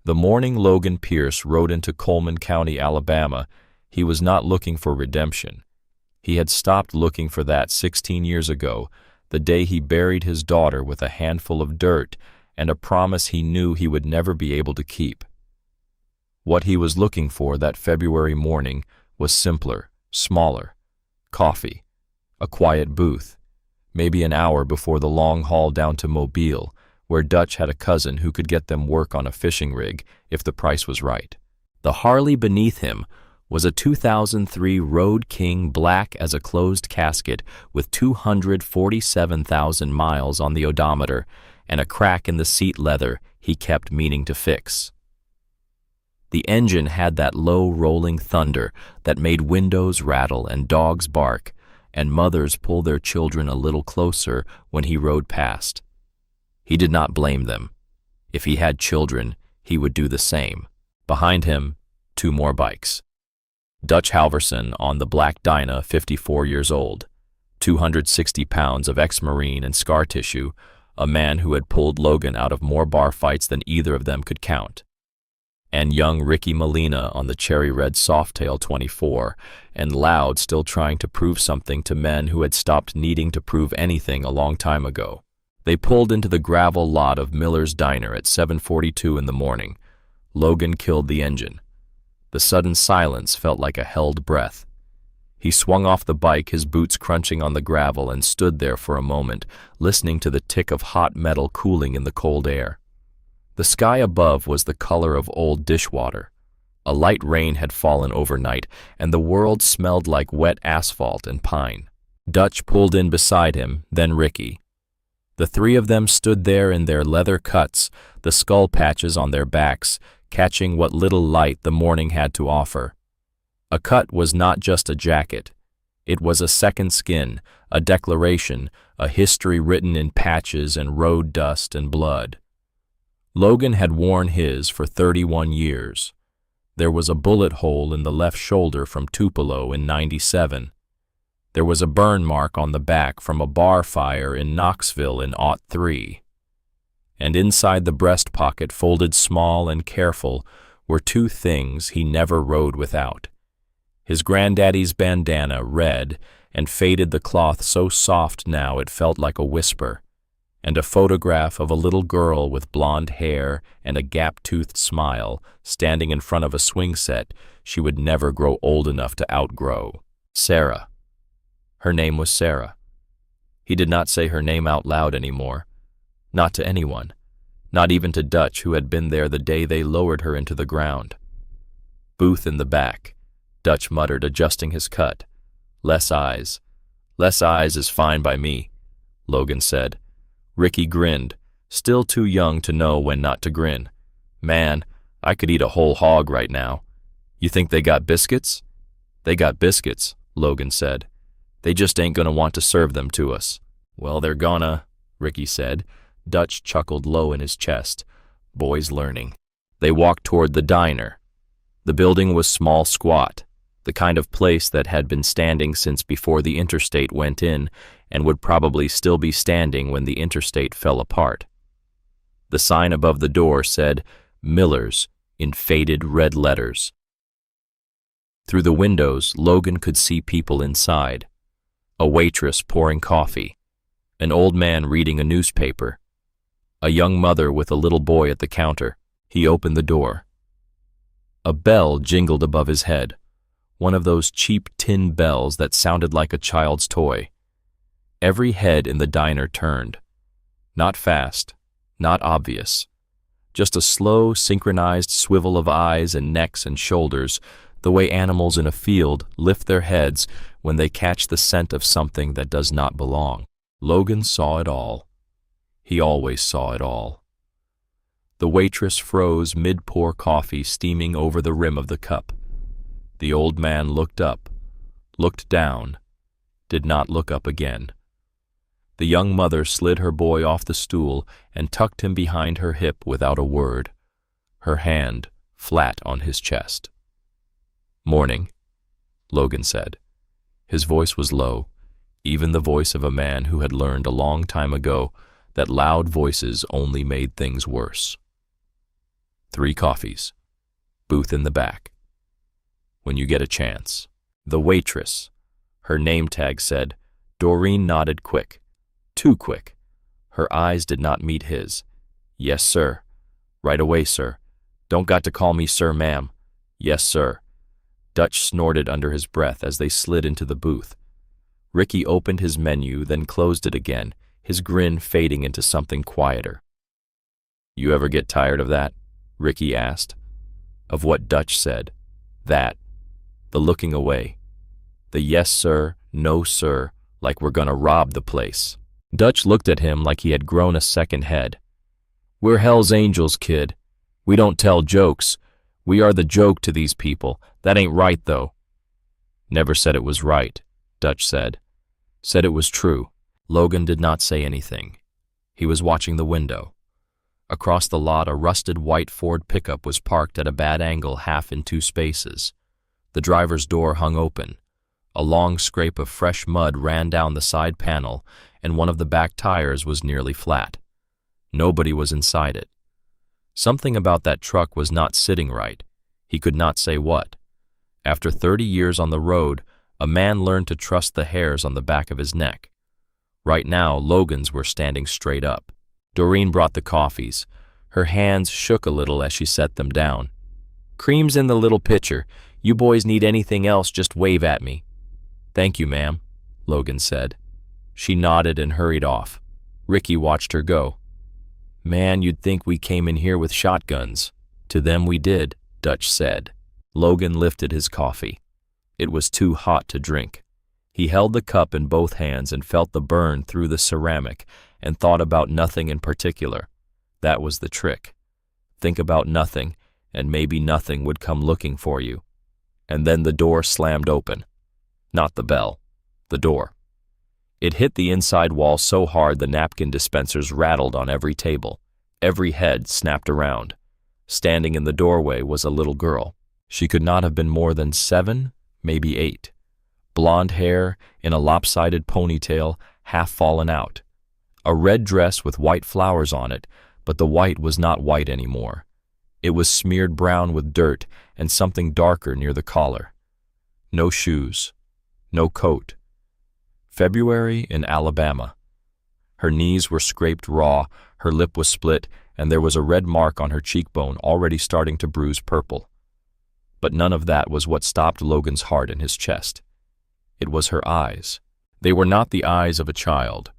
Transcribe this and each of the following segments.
The morning Logan Pierce rode into Coleman County, Alabama, he was not looking for redemption. He had stopped looking for that 16 years ago, the day he buried his daughter with a handful of dirt and a promise he knew he would never be able to keep. What he was looking for that February morning was simpler, smaller. Coffee, a quiet booth, maybe an hour before the long haul down to Mobile, where Dutch had a cousin who could get them work on a fishing rig if the price was right. The Harley beneath him was a 2003 Road King, black as a closed casket with 247,000 miles on the odometer and a crack in the seat leather he kept meaning to fix. The engine had that low rolling thunder that made windows rattle and dogs bark, and mothers pull their children a little closer when he rode past. He did not blame them. If he had children, he would do the same. Behind him, 2 more bikes. Dutch Halverson on the black Dyna, 54 years old, 260 pounds of ex-Marine and scar tissue, a man who had pulled Logan out of more bar fights than either of them could count. And young Ricky Molina on the cherry red Softail 24, and Loud still trying to prove something to men who had stopped needing to prove anything a long time ago. They pulled into the gravel lot of Miller's Diner at 7:42 in the morning. Logan killed the engine. The sudden silence felt like a held breath. He swung off the bike, his boots crunching on the gravel, and stood there for a moment, listening to the tick of hot metal cooling in the cold air. The sky above was the color of old dishwater. A light rain had fallen overnight, and the world smelled like wet asphalt and pine. Dutch pulled in beside him, then Ricky. The 3 of them stood there in their leather cuts, the skull patches on their backs, catching what little light the morning had to offer. A cut was not just a jacket. It was a second skin, a declaration, a history written in patches and road dust and blood. Logan had worn his for 31 years. There was a bullet hole in the left shoulder from Tupelo in '97. There was a burn mark on the back from a bar fire in Knoxville in '03. And inside the breast pocket, folded small and careful, were 2 things he never rode without. His granddaddy's bandana, red, and faded the cloth so soft now it felt like a whisper, and a photograph of a little girl with blonde hair and a gap-toothed smile standing in front of a swing set she would never grow old enough to outgrow. Sarah. Her name was Sarah. He did not say her name out loud anymore. Not to anyone. Not even to Dutch, who had been there the day they lowered her into the ground. Booth in the back. Dutch muttered, adjusting his cut. Less eyes. Less eyes is fine by me, Logan said. Ricky grinned, still too young to know when not to grin. Man, I could eat a whole hog right now. You think they got biscuits? They got biscuits, Logan said. They just ain't gonna want to serve them to us. Well, they're gonna, Ricky said. Dutch chuckled low in his chest. Boys learning. They walked toward the diner. The building was small, squat, the kind of place that had been standing since before the interstate went in and would probably still be standing when the interstate fell apart. The sign above the door said, Miller's, in faded red letters. Through the windows, Logan could see people inside. A waitress pouring coffee. An old man reading a newspaper. A young mother with a little boy at the counter. He opened the door. A bell jingled above his head. One of those cheap tin bells that sounded like a child's toy. Every head in the diner turned. Not fast, not obvious. Just a slow, synchronized swivel of eyes and necks and shoulders, the way animals in a field lift their heads when they catch the scent of something that does not belong. Logan saw it all. He always saw it all. The waitress froze mid-pour coffee steaming over the rim of the cup. The old man looked up, looked down, did not look up again. The young mother slid her boy off the stool and tucked him behind her hip without a word, her hand flat on his chest. Morning, Logan said. His voice was low, even the voice of a man who had learned a long time ago that loud voices only made things worse. 3 coffees. Booth in the back. When you get a chance. The waitress. Her name tag said. Doreen nodded quick. Too quick. Her eyes did not meet his. Yes, sir. Right away, sir. Don't got to call me sir, ma'am. Yes, sir. Dutch snorted under his breath as they slid into the booth. Ricky opened his menu, then closed it again, his grin fading into something quieter. You ever get tired of that? Ricky asked. Of what Dutch said. That. The looking away. The yes, sir, no, sir, like we're gonna rob the place. Dutch looked at him like he had grown a second head. We're Hell's Angels, kid. We don't tell jokes. We are the joke to these people. That ain't right, though. Never said it was right, Dutch said. Said it was true. Logan did not say anything. He was watching the window. Across the lot, a rusted white Ford pickup was parked at a bad angle, half in 2 spaces. The driver's door hung open. A long scrape of fresh mud ran down the side panel, and one of the back tires was nearly flat. Nobody was inside it. Something about that truck was not sitting right. He could not say what. After 30 years on the road, a man learned to trust the hairs on the back of his neck. Right now, Logan's were standing straight up. Doreen brought the coffees. Her hands shook a little as she set them down. Cream's in the little pitcher. You boys need anything else, just wave at me. Thank you, ma'am, Logan said. She nodded and hurried off. Ricky watched her go. Man, you'd think we came in here with shotguns. To them we did, Dutch said. Logan lifted his coffee. It was too hot to drink. He held the cup in both hands and felt the burn through the ceramic and thought about nothing in particular. That was the trick. Think about nothing, and maybe nothing would come looking for you. And then the door slammed open. Not the bell. The door. It hit the inside wall so hard the napkin dispensers rattled on every table. Every head snapped around. Standing in the doorway was a little girl. She could not have been more than 7, maybe 8. Blonde hair in a lopsided ponytail, half fallen out. A red dress with white flowers on it, but the white was not white anymore. It was smeared brown with dirt and something darker near the collar. No shoes. No coat. February in Alabama. Her knees were scraped raw, her lip was split, and there was a red mark on her cheekbone already starting to bruise purple. But none of that was what stopped Logan's heart in his chest. It was her eyes. They were not the eyes of a child.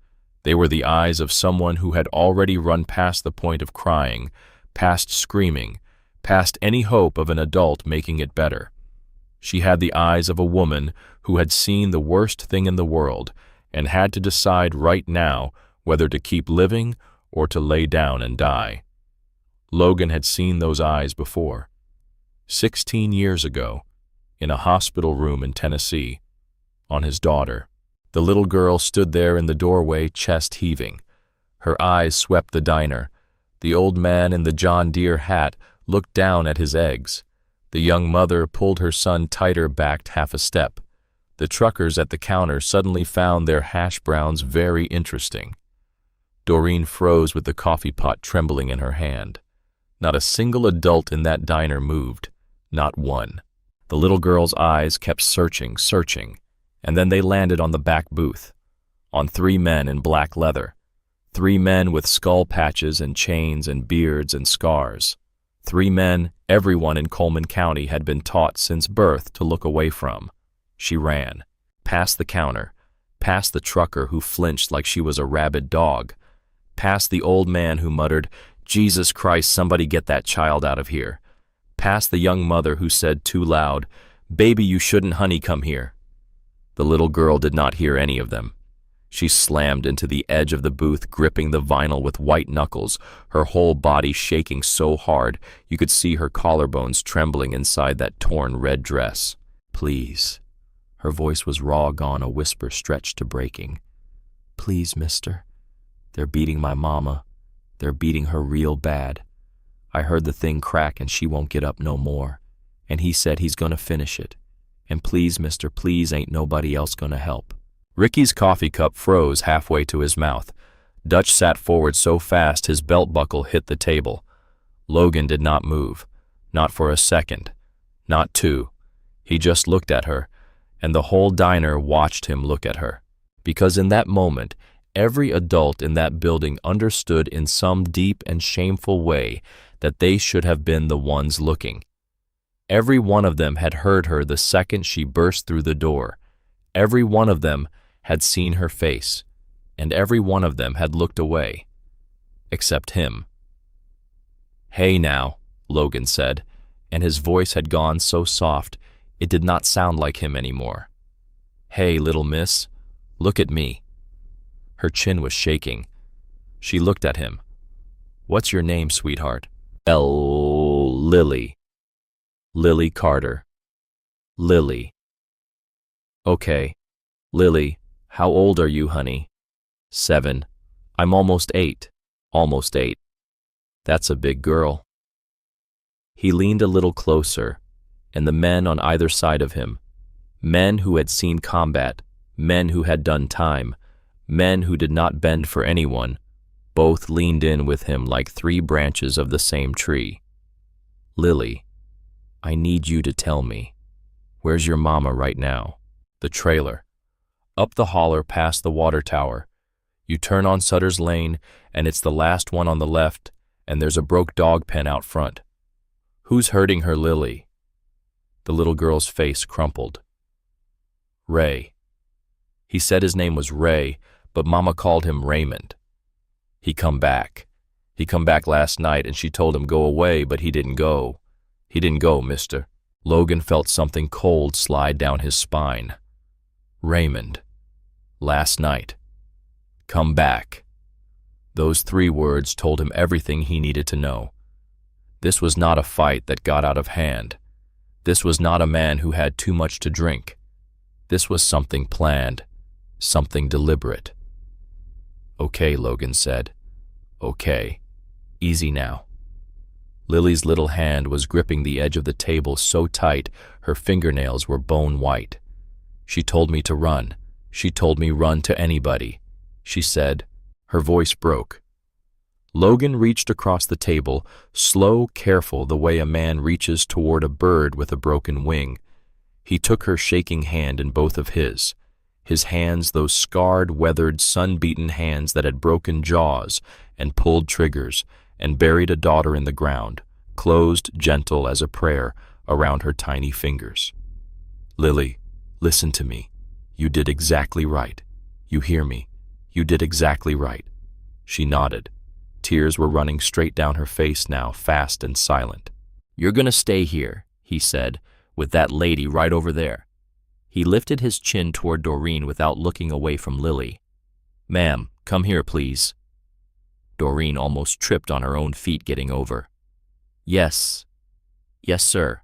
They were the eyes of someone who had already run past the point of crying, past screaming, past any hope of an adult making it better. She had the eyes of a woman who had seen the worst thing in the world and had to decide right now whether to keep living or to lay down and die. Logan had seen those eyes before. 16 years ago, in a hospital room in Tennessee, on his daughter. The little girl stood there in the doorway, chest heaving. Her eyes swept the diner. The old man in the John Deere hat looked down at his eggs. The young mother pulled her son tighter backed half a step. The truckers at the counter suddenly found their hash browns very interesting. Doreen froze with the coffee pot trembling in her hand. Not a single adult in that diner moved. Not one. The little girl's eyes kept searching, and then they landed on the back booth, on 3 men in black leather, 3 men with skull patches and chains and beards and scars, 3 men everyone in Coleman County had been taught since birth to look away from. She ran, past the counter, past the trucker who flinched like she was a rabid dog, past the old man who muttered, "Jesus Christ, somebody get that child out of here," past the young mother who said too loud, "Baby, you shouldn't honey come here." The little girl did not hear any of them. She slammed into the edge of the booth, gripping the vinyl with white knuckles, her whole body shaking so hard you could see her collarbones trembling inside that torn red dress. "Please." Her voice was raw, gone, a whisper stretched to breaking. "Please, mister. They're beating my mama. They're beating her real bad. I heard the thing crack and she won't get up no more. And he said he's gonna finish it. And please, mister, please, ain't nobody else gonna help." Ricky's coffee cup froze halfway to his mouth. Dutch sat forward so fast his belt buckle hit the table. Logan did not move, not for a second, not two. He just looked at her, and the whole diner watched him look at her. Because in that moment, every adult in that building understood in some deep and shameful way that they should have been the ones looking. Every one of them had heard her the second she burst through the door. Every one of them had seen her face, and every one of them had looked away, except him. "Hey now," Logan said, and his voice had gone so soft it did not sound like him anymore. "Hey, little miss, look at me." Her chin was shaking. She looked at him. "What's your name, sweetheart?" Lily. Lily Carter. Lily. "Okay. Lily, how old are you, honey?" 7. "I'm almost 8. Almost 8. That's a big girl." He leaned a little closer, and the men on either side of him, men who had seen combat, men who had done time, men who did not bend for anyone, both leaned in with him like 3 branches of the same tree. "Lily, I need you to tell me, where's your mama right now?" The trailer. Up the holler past the water tower. You turn on Sutter's Lane, and it's the last one on the left, and there's a broke dog pen out front. "Who's hurting her, Lily?" The little girl's face crumpled. "Ray." He said his name was Ray, but Mama called him Raymond. He come back. He come back last night, and she told him go away, but he didn't go. He didn't go, mister. Logan felt something cold slide down his spine. Raymond. Last night. Come back. Those 3 words told him everything he needed to know. This was not a fight that got out of hand. This was not a man who had too much to drink. This was something planned, something deliberate. "Okay," Logan said. "Okay. Easy now." Lily's little hand was gripping the edge of the table so tight her fingernails were bone white. "She told me to run. She told me run to anybody," she said. Her voice broke. Logan reached across the table, slow, careful, the way a man reaches toward a bird with a broken wing. He took her shaking hand in both of his hands, those scarred, weathered, sun-beaten hands that had broken jaws and pulled triggers and buried a daughter in the ground, closed, gentle as a prayer, around her tiny fingers. "Lily, listen to me. You did exactly right. You hear me? You did exactly right." She nodded. Tears were running straight down her face now, fast and silent. "You're gonna stay here," he said, "with that lady right over there." He lifted his chin toward Doreen without looking away from Lily. "Ma'am, come here, please." Doreen almost tripped on her own feet getting over. Yes, sir.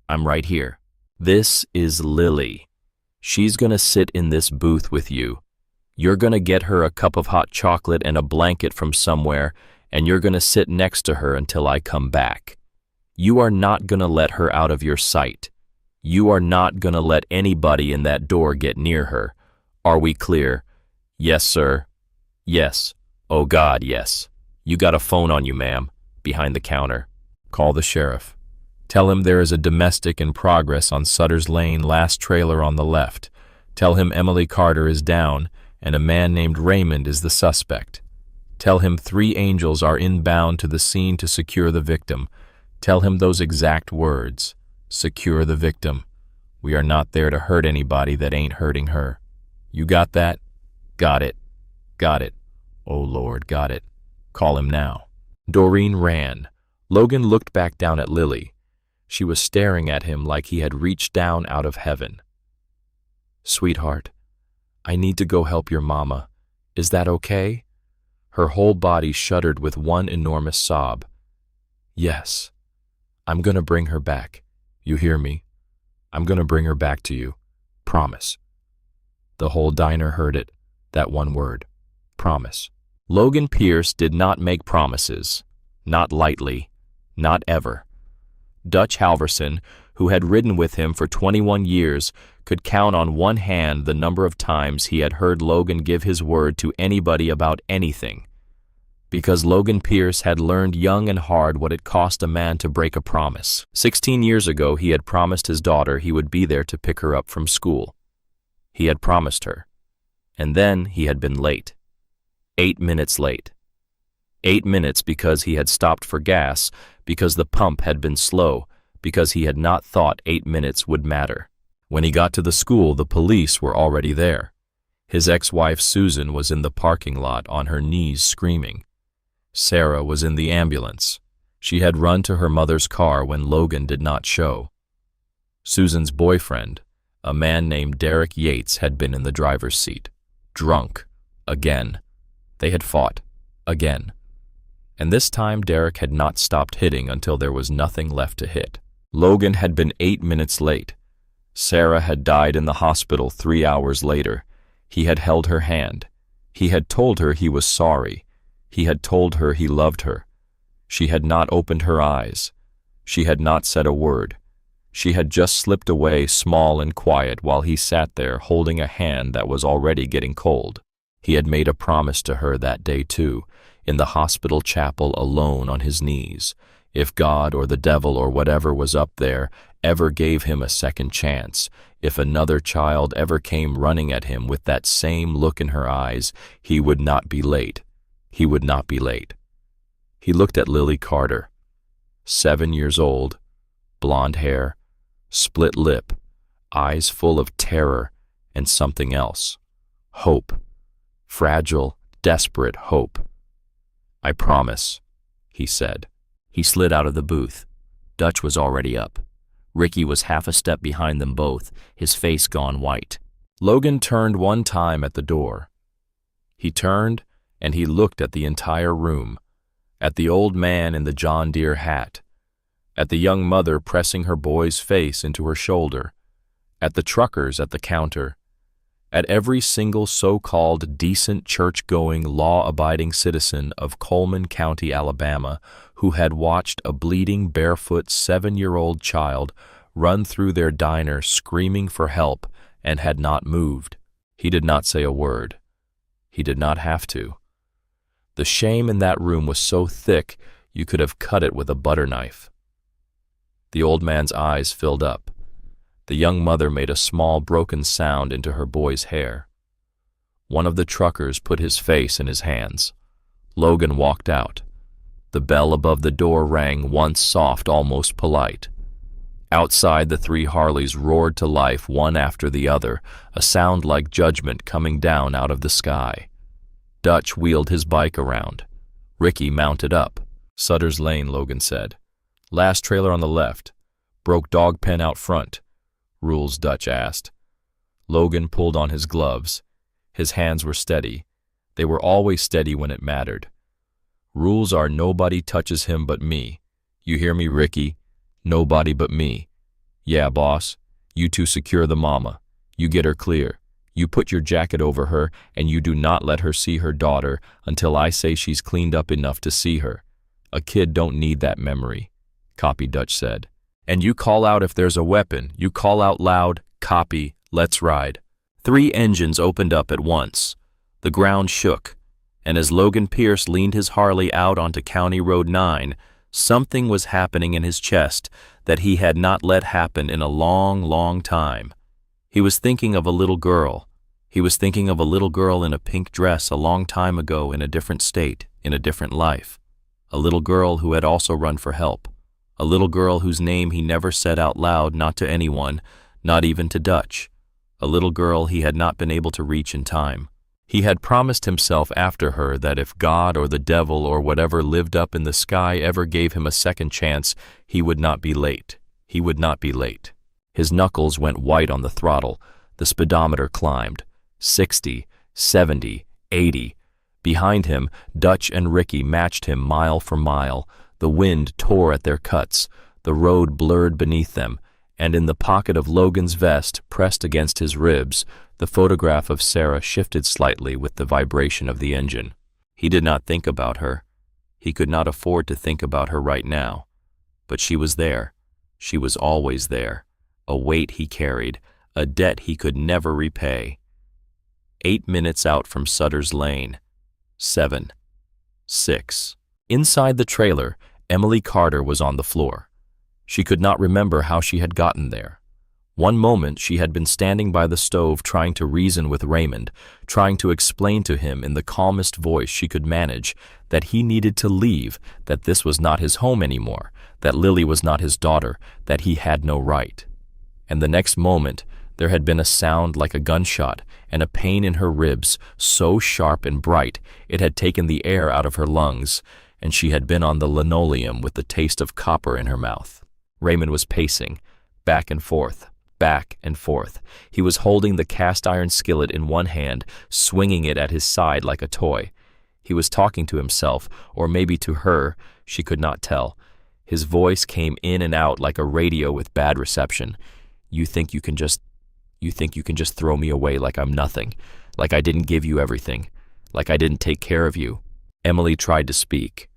I'm right here." "This is Lily. She's gonna sit in this booth with you. You're gonna get her a cup of hot chocolate and a blanket from somewhere, and you're gonna sit next to her until I come back. You are not gonna let her out of your sight. You are not gonna let anybody in that door get near her. Are we clear?" "Yes, sir." "Yes. Oh God, yes. You got a phone on you, ma'am, behind the counter. Call the sheriff. Tell him there is a domestic in progress on Sutter's Lane, last trailer on the left. Tell him Emily Carter is down, and a man named Raymond is the suspect. Tell him 3 angels are inbound to the scene to secure the victim. Tell him those exact words. Secure the victim. We are not there to hurt anybody that ain't hurting her. You got that?" "Got it. Got it. Oh Lord, got it. Call him now." Doreen ran. Logan looked back down at Lily. She was staring at him like he had reached down out of heaven. "Sweetheart, I need to go help your mama. Is that okay?" Her whole body shuddered with one enormous sob. "Yes. I'm gonna bring her back. You hear me? I'm gonna bring her back to you. Promise." The whole diner heard it, that one word. Promise. Logan Pierce did not make promises. Not lightly. Not ever. Dutch Halverson, who had ridden with him for 21 years, could count on one hand the number of times he had heard Logan give his word to anybody about anything. Because Logan Pierce had learned young and hard what it cost a man to break a promise. 16 years ago, he had promised his daughter he would be there to pick her up from school. He had promised her. And then he had been late. 8 minutes late. 8 minutes because he had stopped for gas, because the pump had been slow, because he had not thought 8 minutes would matter. When he got to the school, the police were already there. His ex-wife Susan was in the parking lot on her knees screaming. Sarah was in the ambulance. She had run to her mother's car when Logan did not show. Susan's boyfriend, a man named Derek Yates, had been in the driver's seat. Drunk. Again. They had fought. Again. And this time Derek had not stopped hitting until there was nothing left to hit. Logan had been 8 minutes late. Sarah had died in the hospital 3 hours later. He had held her hand. He had told her he was sorry. He had told her he loved her. She had not opened her eyes. She had not said a word. She had just slipped away small and quiet while he sat there holding a hand that was already getting cold. He had made a promise to her that day too, in the hospital chapel alone on his knees. If God or the devil or whatever was up there ever gave him a second chance, if another child ever came running at him with that same look in her eyes, he would not be late. He would not be late. He looked at Lily Carter, 7 years old, blonde hair, split lip, eyes full of terror and something else. Hope. Fragile, desperate hope. "I promise," he said. He slid out of the booth. Dutch was already up. Ricky was half a step behind them both, his face gone white. Logan turned one time at the door. He turned and he looked at the entire room, at the old man in the John Deere hat, at the young mother pressing her boy's face into her shoulder, at the truckers at the counter, at every single so-called decent church-going, law-abiding citizen of Coleman County, Alabama, who had watched a bleeding, barefoot 7-year-old child run through their diner screaming for help and had not moved. He did not say a word. He did not have to. The shame in that room was so thick you could have cut it with a butter knife. The old man's eyes filled up. The young mother made a small broken sound into her boy's hair. One of the truckers put his face in his hands. Logan walked out. The bell above the door rang, once soft, almost polite. Outside, the 3 Harleys roared to life one after the other, a sound like judgment coming down out of the sky. Dutch wheeled his bike around. Ricky mounted up. "Sutter's Lane," Logan said. "Last trailer on the left. Broke dog pen out front." "Rules?" Dutch asked. Logan pulled on his gloves. His hands were steady. They were always steady when it mattered. "Rules are nobody touches him but me. You hear me, Ricky? Nobody but me. Yeah, boss. You two secure the mama. You get her clear. You put your jacket over her, and you do not let her see her daughter until I say she's cleaned up enough to see her. A kid don't need that memory." "Copy," Dutch said. "And you call out if there's a weapon. You call out loud, 'Copy, let's ride.'" 3 engines opened up at once. The ground shook, and as Logan Pierce leaned his Harley out onto County Road 9, something was happening in his chest that he had not let happen in a long, long time. He was thinking of a little girl. He was thinking of a little girl in a pink dress a long time ago in a different state, in a different life. A little girl who had also run for help. A little girl whose name he never said out loud, not to anyone, not even to Dutch. A little girl he had not been able to reach in time. He had promised himself after her that if God or the devil or whatever lived up in the sky ever gave him a second chance, he would not be late. He would not be late. His knuckles went white on the throttle. The speedometer climbed. 60, 70, 80. Behind him, Dutch and Ricky matched him mile for mile. The wind tore at their cuts. The road blurred beneath them. And in the pocket of Logan's vest, pressed against his ribs, the photograph of Sarah shifted slightly with the vibration of the engine. He did not think about her. He could not afford to think about her right now. But she was there. She was always there. A weight he carried, a debt he could never repay. 8 minutes out from Sutter's Lane. 7. 6. Inside the trailer, Emily Carter was on the floor. She could not remember how she had gotten there. One moment she had been standing by the stove trying to reason with Raymond, trying to explain to him in the calmest voice she could manage that he needed to leave, that this was not his home anymore, that Lily was not his daughter, that he had no right. And the next moment, there had been a sound like a gunshot and a pain in her ribs so sharp and bright it had taken the air out of her lungs, and she had been on the linoleum with the taste of copper in her mouth. Raymond was pacing, back and forth, back and forth. He was holding the cast-iron skillet in one hand, swinging it at his side like a toy. He was talking to himself, or maybe to her, she could not tell. His voice came in and out like a radio with bad reception. You think you can just throw me away like I'm nothing, like I didn't give you everything, like I didn't take care of you. Emily tried to speak.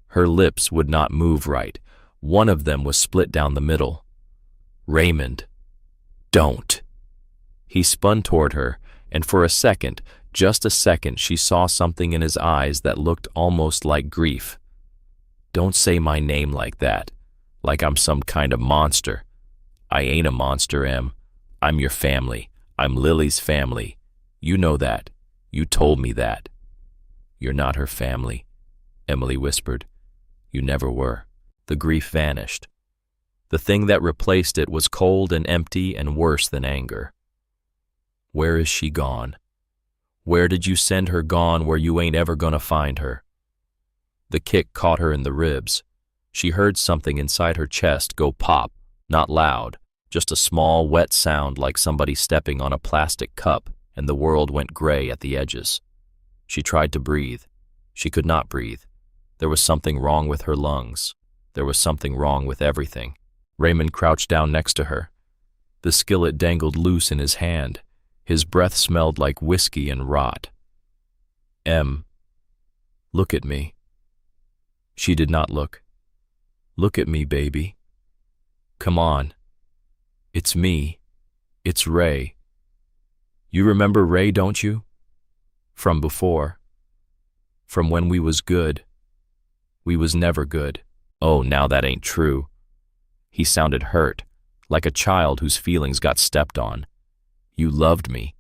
Her lips would not move right. One of them was split down the middle. Raymond, don't. He spun toward her, and for a second, just a second, she saw something in his eyes that looked almost like grief. Don't say my name like that, like I'm some kind of monster. I ain't a monster, Em. I'm your family. I'm Lily's family. You know that. You told me that. You're not her family, Emily whispered. You never were. The grief vanished. The thing that replaced it was cold and empty and worse than anger. Where is she gone? Where did you send her gone where you ain't ever gonna find her? The kick caught her in the ribs. She heard something inside her chest go pop, not loud, just a small, wet sound like somebody stepping on a plastic cup, and the world went gray at the edges. She tried to breathe. She could not breathe. There was something wrong with her lungs. There was something wrong with everything. Raymond crouched down next to her. The skillet dangled loose in his hand. His breath smelled like whiskey and rot. Em, look at me. She did not look. Look at me, baby. Come on. It's me. It's Ray. You remember Ray, don't you? From before. From when we was good. We was never good. Oh, now that ain't true. He sounded hurt, like a child whose feelings got stepped on. You loved me.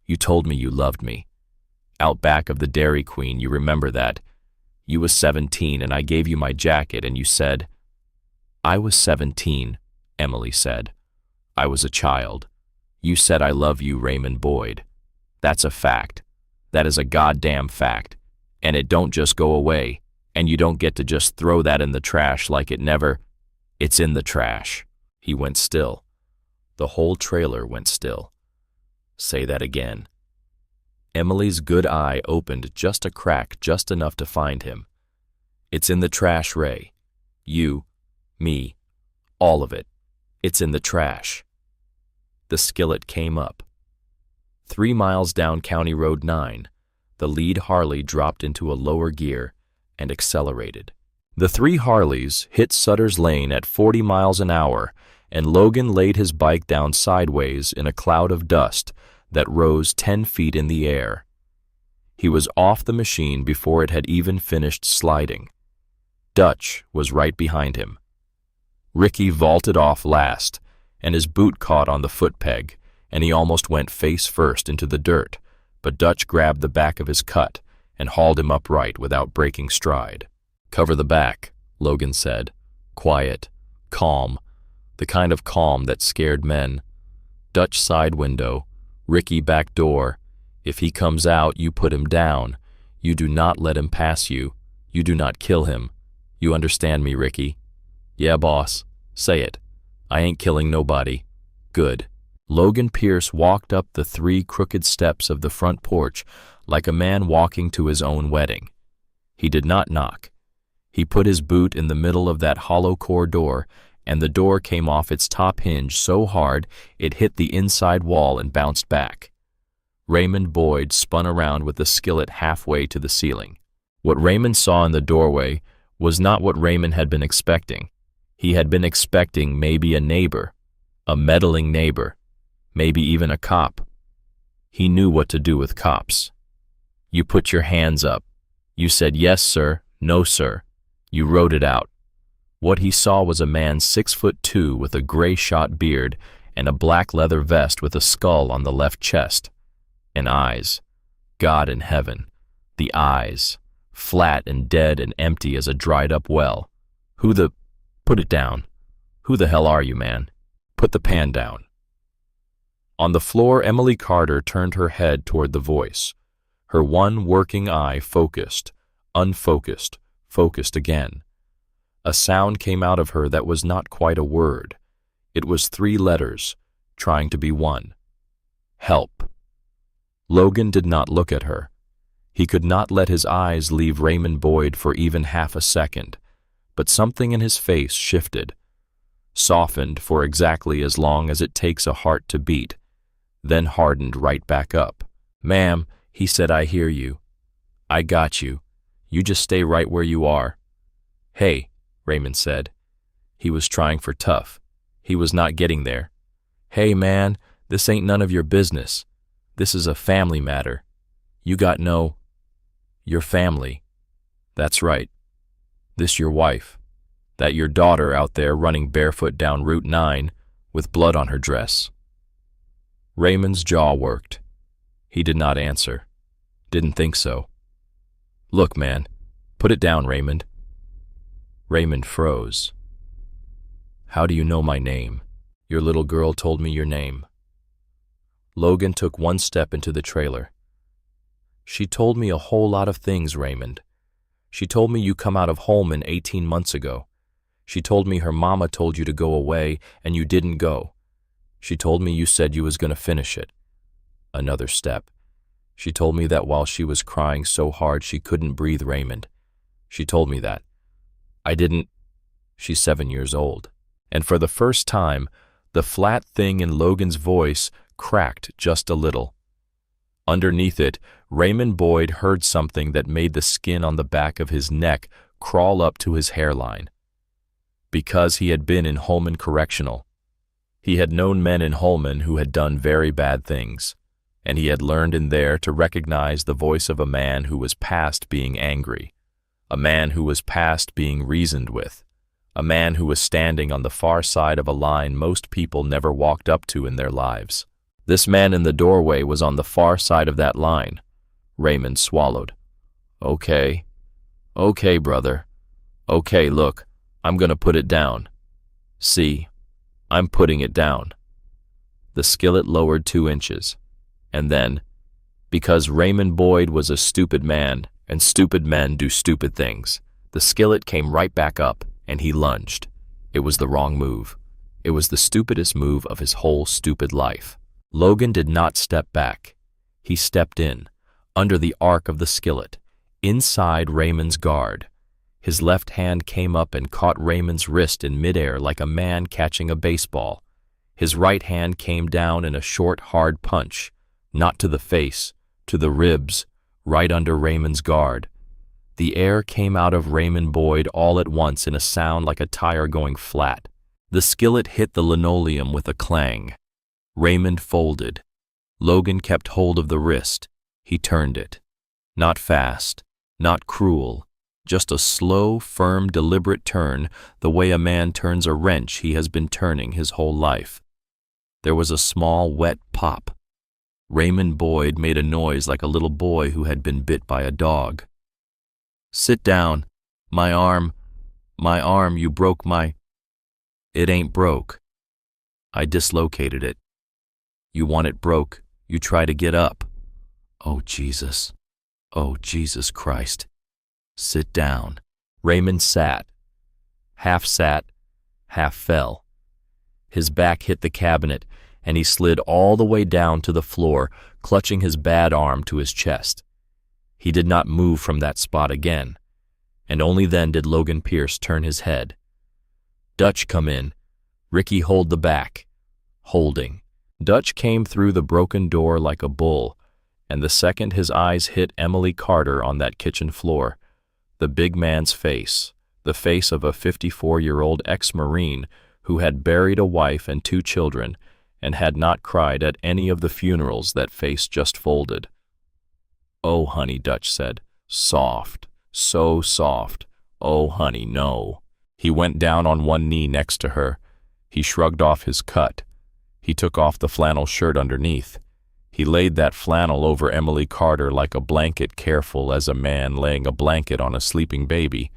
You told me you loved me. Out back of the Dairy Queen, you remember that. You was 17 and I gave you my jacket and you said, I was 17, Emily said. I was a child. You said I love you, Raymond Boyd. That's a fact. That is a goddamn fact. And it don't just go away. And you don't get to just throw that in the trash like it never... It's in the trash. He went still. The whole trailer went still. Say that again. Emily's good eye opened just a crack, just enough to find him. It's in the trash, Ray. You, me, all of it. It's in the trash. The skillet came up. 3 miles down County Road 9, the lead Harley dropped into a lower gear and accelerated. The 3 Harleys hit Sutter's Lane at 40 miles an hour, and Logan laid his bike down sideways in a cloud of dust that rose 10 feet in the air. He was off the machine before it had even finished sliding. Dutch was right behind him. Ricky vaulted off last, and his boot caught on the foot peg, and he almost went face first into the dirt, but Dutch grabbed the back of his cut and hauled him upright without breaking stride. Cover the back, Logan said. Quiet, calm, the kind of calm that scared men. Dutch side window, Ricky back door. If he comes out, you put him down. You do not let him pass you. You do not kill him. You understand me, Ricky? Yeah, boss. Say it. I ain't killing nobody. Good. Logan Pierce walked up the 3 crooked steps of the front porch like a man walking to his own wedding. He did not knock. He put his boot in the middle of that hollow core door, and the door came off its top hinge so hard it hit the inside wall and bounced back. Raymond Boyd spun around with the skillet halfway to the ceiling. What Raymond saw in the doorway was not what Raymond had been expecting. He had been expecting maybe a neighbor, a meddling neighbor, maybe even a cop. He knew what to do with cops. You put your hands up. You said yes, sir, no, sir. You wrote it out. What he saw was a man 6'2" with a gray-shot beard and a black leather vest with a skull on the left chest. And eyes. God in heaven. The eyes. Flat and dead and empty as a dried-up well. Put it down. Who the hell are you, man? Put the pan down. On the floor, Emily Carter turned her head toward the voice. Her one working eye focused, unfocused, focused again. A sound came out of her that was not quite a word. It was 3 letters, trying to be one. Help. Logan did not look at her. He could not let his eyes leave Raymond Boyd for even half a second, but something in his face shifted, softened for exactly as long as it takes a heart to beat, then hardened right back up. Ma'am, he said, I hear you. I got you. You just stay right where you are. Hey, Raymond said. He was trying for tough. He was not getting there. Hey, man, this ain't none of your business. This is a family matter. You got your family. That's right. This your wife. That your daughter out there running barefoot down Route 9 with blood on her dress. Raymond's jaw worked. He did not answer. Didn't think so. Look, man, put it down, Raymond. Raymond froze. How do you know my name? Your little girl told me your name. Logan took one step into the trailer. She told me a whole lot of things, Raymond. She told me you come out of Holman 18 months ago. She told me her mama told you to go away and you didn't go. She told me you said you was going to finish it. Another step. She told me that while she was crying so hard she couldn't breathe, Raymond. She told me that. I didn't. She's 7 years old. And for the first time, the flat thing in Logan's voice cracked just a little. Underneath it, Raymond Boyd heard something that made the skin on the back of his neck crawl up to his hairline. Because he had been in Holman Correctional. He had known men in Holman who had done very bad things, and he had learned in there to recognize the voice of a man who was past being angry, a man who was past being reasoned with, a man who was standing on the far side of a line most people never walked up to in their lives. This man in the doorway was on the far side of that line. Raymond swallowed. Okay, brother. Okay, look, I'm gonna put it down. See, I'm putting it down. The skillet lowered 2 inches. And then, because Raymond Boyd was a stupid man, and stupid men do stupid things, the skillet came right back up, and he lunged. It was the wrong move. It was the stupidest move of his whole stupid life. Logan did not step back. He stepped in, under the arc of the skillet, inside Raymond's guard. His left hand came up and caught Raymond's wrist in midair like a man catching a baseball. His right hand came down in a short, hard punch, not to the face, to the ribs, right under Raymond's guard. The air came out of Raymond Boyd all at once in a sound like a tire going flat. The skillet hit the linoleum with a clang. Raymond folded. Logan kept hold of the wrist. He turned it. Not fast, not cruel, just a slow, firm, deliberate turn, the way a man turns a wrench he has been turning his whole life. There was a small, wet pop. Raymond Boyd made a noise like a little boy who had been bit by a dog. Sit down. My arm, you broke my... It ain't broke. I dislocated it. You want it broke, you try to get up. Oh, Jesus. Oh, Jesus Christ. Sit down. Raymond sat, half fell. His back hit the cabinet, and he slid all the way down to the floor, clutching his bad arm to his chest. He did not move from that spot again, and only then did Logan Pierce turn his head. Dutch come in. Ricky hold the back. Holding. Dutch came through the broken door like a bull, and the second his eyes hit Emily Carter on that kitchen floor, the big man's face, the face of a 54-year-old ex-Marine who had buried a wife and 2 children and had not cried at any of the funerals, that face just folded. Oh, honey, Dutch said, Soft, so soft. Oh, honey, no. He went down on one knee next to her. He shrugged off his cut. He took off the flannel shirt underneath. He laid that flannel over Emily Carter like a blanket, careful as a man laying a blanket on a sleeping baby.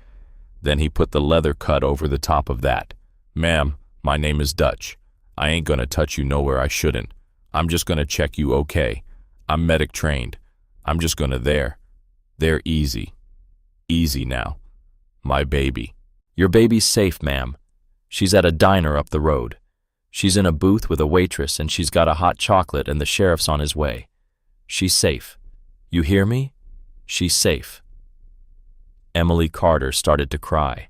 Then he put the leather cut over the top of that. Ma'am, my name is Dutch. I ain't gonna touch you nowhere I shouldn't. I'm just gonna check you okay. I'm medic trained. I'm just gonna there easy. Easy now. My baby. Your baby's safe, ma'am. She's at a diner up the road. She's in a booth with a waitress and she's got a hot chocolate and the sheriff's on his way. She's safe. You hear me? She's safe. Emily Carter started to cry.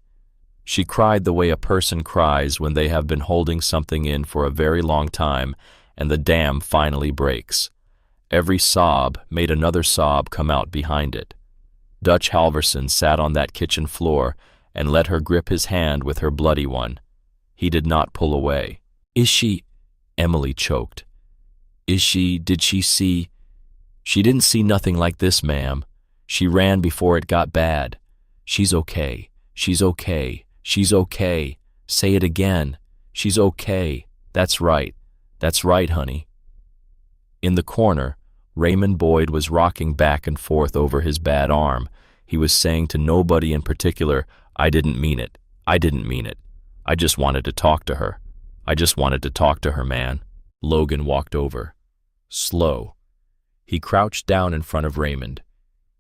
She cried the way a person cries when they have been holding something in for a very long time and the dam finally breaks. Every sob made another sob come out behind it. Dutch Halverson sat on that kitchen floor and let her grip his hand with her bloody one. He did not pull away. Is she? Emily choked. Is she? Did she see? She didn't see nothing like this, ma'am. She ran before it got bad. She's okay. She's okay. She's okay. Say it again. She's okay. That's right. That's right, honey. In the corner, Raymond Boyd was rocking back and forth over his bad arm. He was saying to nobody in particular, I didn't mean it. I didn't mean it. I just wanted to talk to her. I just wanted to talk to her, man. Logan walked over. Slow. He crouched down in front of Raymond.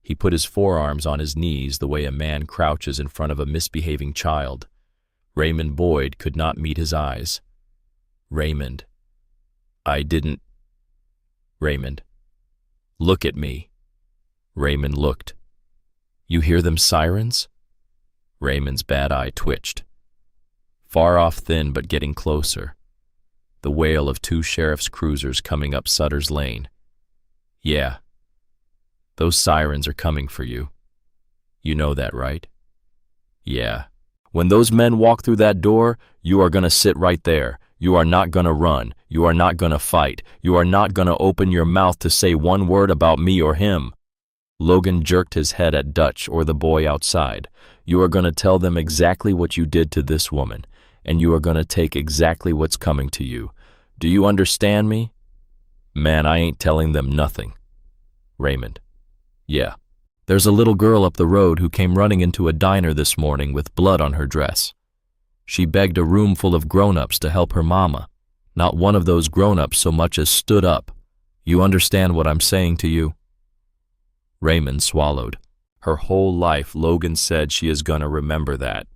He put his forearms on his knees the way a man crouches in front of a misbehaving child. Raymond Boyd could not meet his eyes. Raymond. I didn't. Raymond. Look at me. Raymond looked. You hear them sirens? Raymond's bad eye twitched. Far off, thin but getting closer. The wail of two sheriff's cruisers coming up Sutter's Lane. Yeah. Those sirens are coming for you. You know that, right? Yeah. When those men walk through that door, you are gonna sit right there. You are not gonna run. You are not gonna fight. You are not gonna open your mouth to say one word about me or him. Logan jerked his head at Dutch or the boy outside. You are gonna tell them exactly what you did to this woman, and you are gonna take exactly what's coming to you. Do you understand me? Man, I ain't telling them nothing. Raymond. Yeah. There's a little girl up the road who came running into a diner this morning with blood on her dress. She begged a room full of grown-ups to help her mama. Not one of those grown-ups so much as stood up. You understand what I'm saying to you? Raymond swallowed. Her whole life, Logan said she is gonna remember that.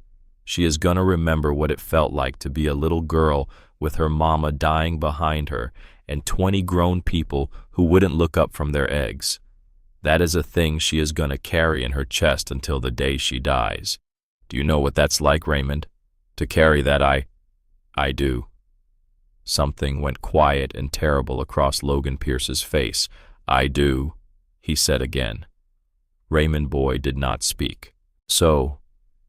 She is gonna remember what it felt like to be a little girl with her mama dying behind her and 20 grown people who wouldn't look up from their eggs. That is a thing she is gonna carry in her chest until the day she dies. Do you know what that's like, Raymond? To carry that I do. Something went quiet and terrible across Logan Pierce's face. I do, he said again. Raymond Boyd did not speak. So,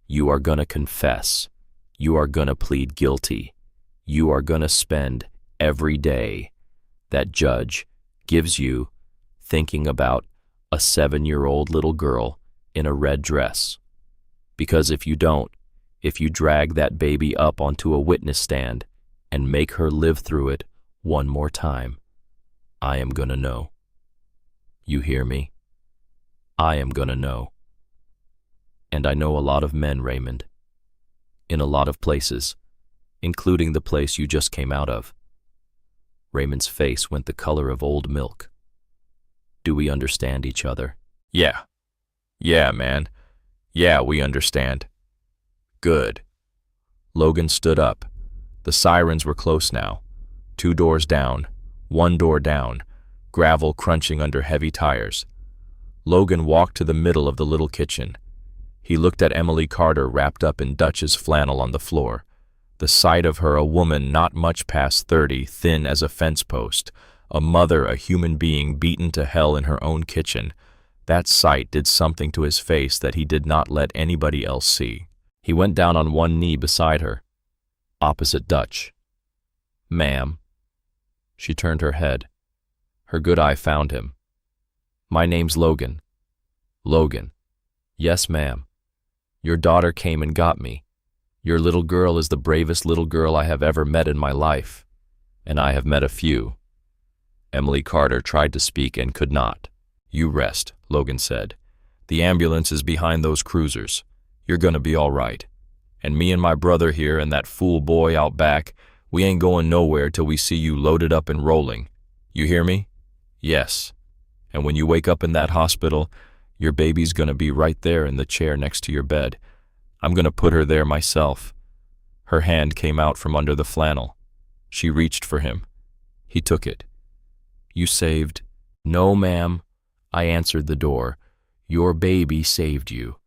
you are gonna confess. You are gonna plead guilty. You are gonna spend every day that judge gives you thinking about a 7-year-old little girl in a red dress. Because if you don't, if you drag that baby up onto a witness stand and make her live through it one more time, I am gonna know. You hear me? I am gonna know. And I know a lot of men, Raymond. In a lot of places, including the place you just came out of. Raymond's face went the color of old milk. Do we understand each other? Yeah. Yeah, man. Yeah, we understand. Good. Logan stood up. The sirens were close now. 2 doors down, 1 door down, gravel crunching under heavy tires. Logan walked to the middle of the little kitchen. He looked at Emily Carter wrapped up in Dutch's flannel on the floor. The sight of her, a woman not much past 30, thin as a fence post, a mother, a human being beaten to hell in her own kitchen. That sight did something to his face that he did not let anybody else see. He went down on one knee beside her, opposite Dutch. Ma'am. She turned her head. Her good eye found him. My name's Logan. Logan. Yes, ma'am. Your daughter came and got me. Your little girl is the bravest little girl I have ever met in my life, and I have met a few." Emily Carter tried to speak and could not. "You rest," Logan said. "The ambulance is behind those cruisers. You're gonna be all right. And me and my brother here and that fool boy out back, we ain't going nowhere till we see you loaded up and rolling. You hear me? Yes. And when you wake up in that hospital, your baby's gonna be right there in the chair next to your bed. I'm gonna put her there myself." Her hand came out from under the flannel. She reached for him. He took it. "You saved—" "No, ma'am," I answered the door. "Your baby saved you.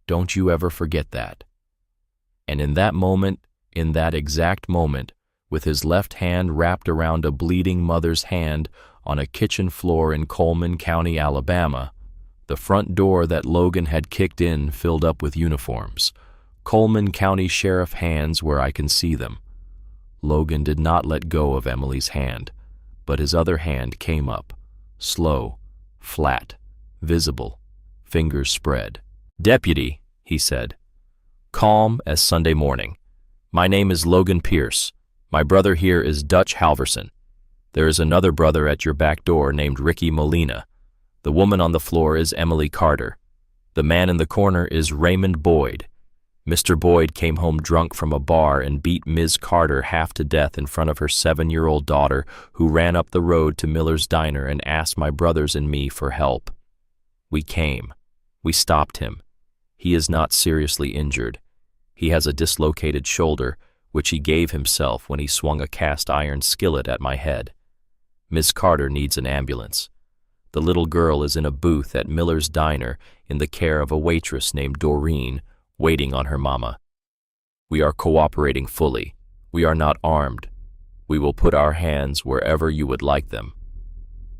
Don't you ever forget that." And in that moment, in that exact moment, with his left hand wrapped around a bleeding mother's hand on a kitchen floor in Coleman County, Alabama, the front door that Logan had kicked in filled up with uniforms. Coleman County Sheriff hands where I can see them. Logan did not let go of Emily's hand, but his other hand came up, slow, flat, visible, fingers spread. "Deputy," he said, calm as Sunday morning. "My name is Logan Pierce. My brother here is Dutch Halverson. There is another brother at your back door named Ricky Molina. The woman on the floor is Emily Carter. The man in the corner is Raymond Boyd. Mr. Boyd came home drunk from a bar and beat Ms. Carter half to death in front of her 7-year-old daughter, who ran up the road to Miller's Diner and asked my brothers and me for help. We came. We stopped him. He is not seriously injured. He has a dislocated shoulder, which he gave himself when he swung a cast-iron skillet at my head. Miss Carter needs an ambulance. The little girl is in a booth at Miller's Diner in the care of a waitress named Doreen, waiting on her mama. We are cooperating fully. We are not armed. We will put our hands wherever you would like them."